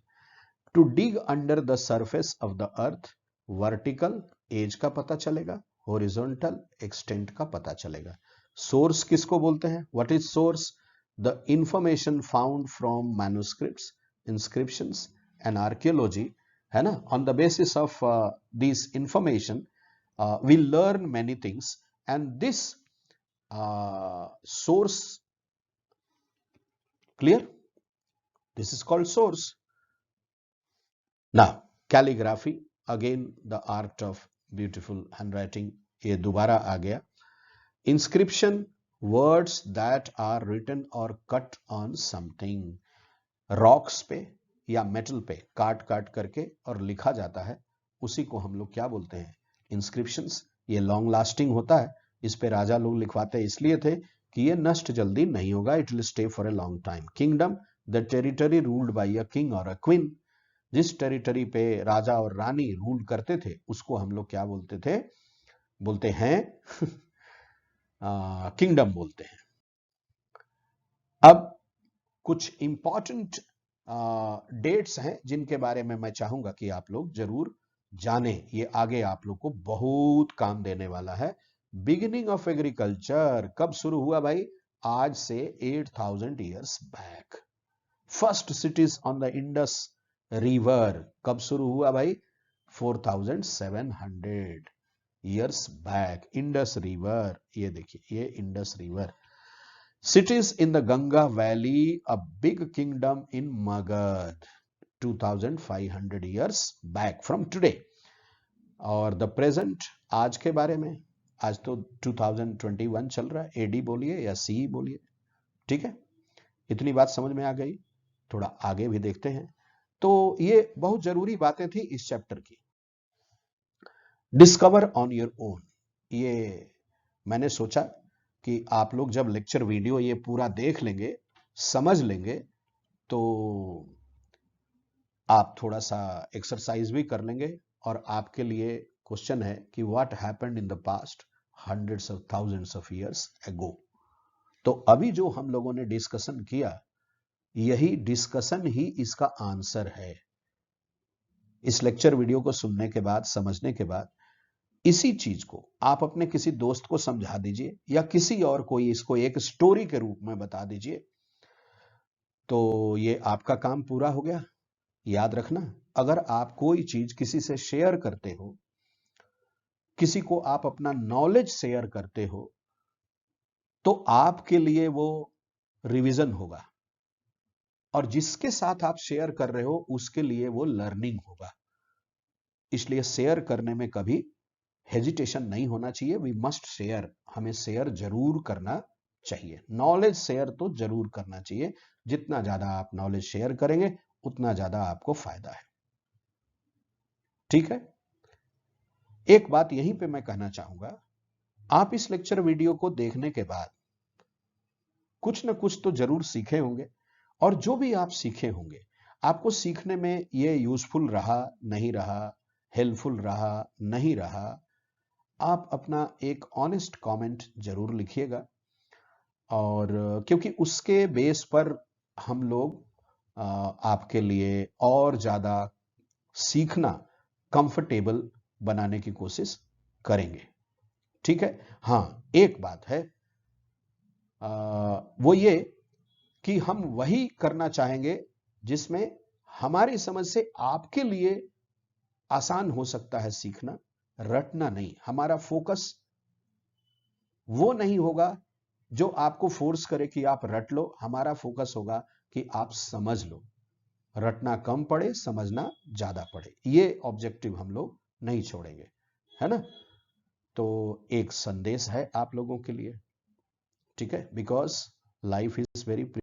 To dig under the surface of the earth, vertical age का पता चलेगा, हॉरिजॉन्टल एक्सटेंट का पता चलेगा। सोर्स किसको बोलते हैं? What is source? The information found from manuscripts, inscriptions and archaeology, है ना। On the basis of this information we learn many things, and this source, clear, this is called source. Now calligraphy, again the art of beautiful handwriting, ये दोबारा आ गया। inscription, words that are written or cut on something, rocks पे या metal पे काट काट करके और लिखा जाता है, उसी को हम लोग क्या बोलते हैं? इंस्क्रिप्शंस। ये लॉन्ग लास्टिंग होता है, इस पे राजा लोग लिखवाते इसलिए थे कि ये नष्ट जल्दी नहीं होगा, it will stay for a long time. Kingdom, the territory ruled by a king और अ क्वीन, जिस टेरिटरी पे राजा और रानी रूल करते थे उसको हम लोग क्या बोलते थे? बोलते हैं किंगडम बोलते हैं। अब कुछ इंपॉर्टेंट डेट्स हैं जिनके बारे में मैं चाहूंगा कि आप लोग जरूर जाने, ये आगे आप लोग को बहुत काम देने वाला है। बिगिनिंग ऑफ एग्रीकल्चर कब शुरू हुआ भाई? आज से 8000 years back. First CTs on the Indus river कब शुरू हुआ भाई? 4700 ईयर्स बैक। इंडस रिवर, ये देखिए, ये Indus river. Cities in the Ganga Valley, a big kingdom in Magad, 2500 years back from today. और द प्रेजेंट, आज के बारे में, आज तो 2021 चल रहा है, एडी बोलिए या सी बोलिए, ठीक है। इतनी बात समझ में आ गई? थोड़ा आगे भी देखते हैं। तो ये बहुत जरूरी बातें थी इस चैप्टर की। डिस्कवर ऑन योर ओन, ये मैंने सोचा कि आप लोग जब लेक्चर वीडियो ये पूरा देख लेंगे, समझ लेंगे, तो आप थोड़ा सा एक्सरसाइज भी कर लेंगे। और आपके लिए क्वेश्चन है कि what happened in the past hundreds of thousands of years ago. तो अभी जो हम लोगों ने डिस्कशन किया, यही डिस्कशन ही इसका आंसर है। इस लेक्चर वीडियो को सुनने के बाद, समझने के बाद, इसी चीज को आप अपने किसी दोस्त को समझा दीजिए या किसी और कोई इसको एक स्टोरी के रूप में बता दीजिए, तो ये आपका काम पूरा हो गया। याद रखना, अगर आप कोई चीज किसी से शेयर करते हो, किसी को आप अपना नॉलेज शेयर करते हो, तो आपके लिए वो रिवीजन होगा, और जिसके साथ आप शेयर कर रहे हो उसके लिए वो लर्निंग होगा। इसलिए शेयर करने में कभी हेजिटेशन नहीं होना चाहिए। वी मस्ट शेयर, हमें शेयर जरूर करना चाहिए। नॉलेज शेयर तो जरूर करना चाहिए। जितना ज्यादा आप नॉलेज शेयर करेंगे उतना ज्यादा आपको फायदा है, ठीक है। एक बात यहीं पे मैं कहना चाहूंगा, आप इस लेक्चर वीडियो को देखने के बाद कुछ न कुछ तो जरूर सीखे होंगे, और जो भी आप सीखे होंगे, आपको सीखने में ये यूजफुल रहा, नहीं रहा, हेल्पफुल रहा, नहीं रहा, आप अपना एक ऑनेस्ट कमेंट जरूर लिखिएगा। और क्योंकि उसके बेस पर हम लोग आपके लिए और ज्यादा सीखना कंफर्टेबल बनाने की कोशिश करेंगे, ठीक है। हाँ, एक बात है, वो ये कि हम वही करना चाहेंगे जिसमें हमारी समझ से आपके लिए आसान हो सकता है सीखना, रटना नहीं। हमारा फोकस वो नहीं होगा जो आपको फोर्स करे कि आप रट लो, हमारा फोकस होगा कि आप समझ लो। रटना कम पड़े, समझना ज्यादा पड़े, ये ऑब्जेक्टिव हम लोग नहीं छोड़ेंगे, है ना। तो एक संदेश है आप लोगों के लिए, ठीक है, बिकॉज लाइफ इज वेरी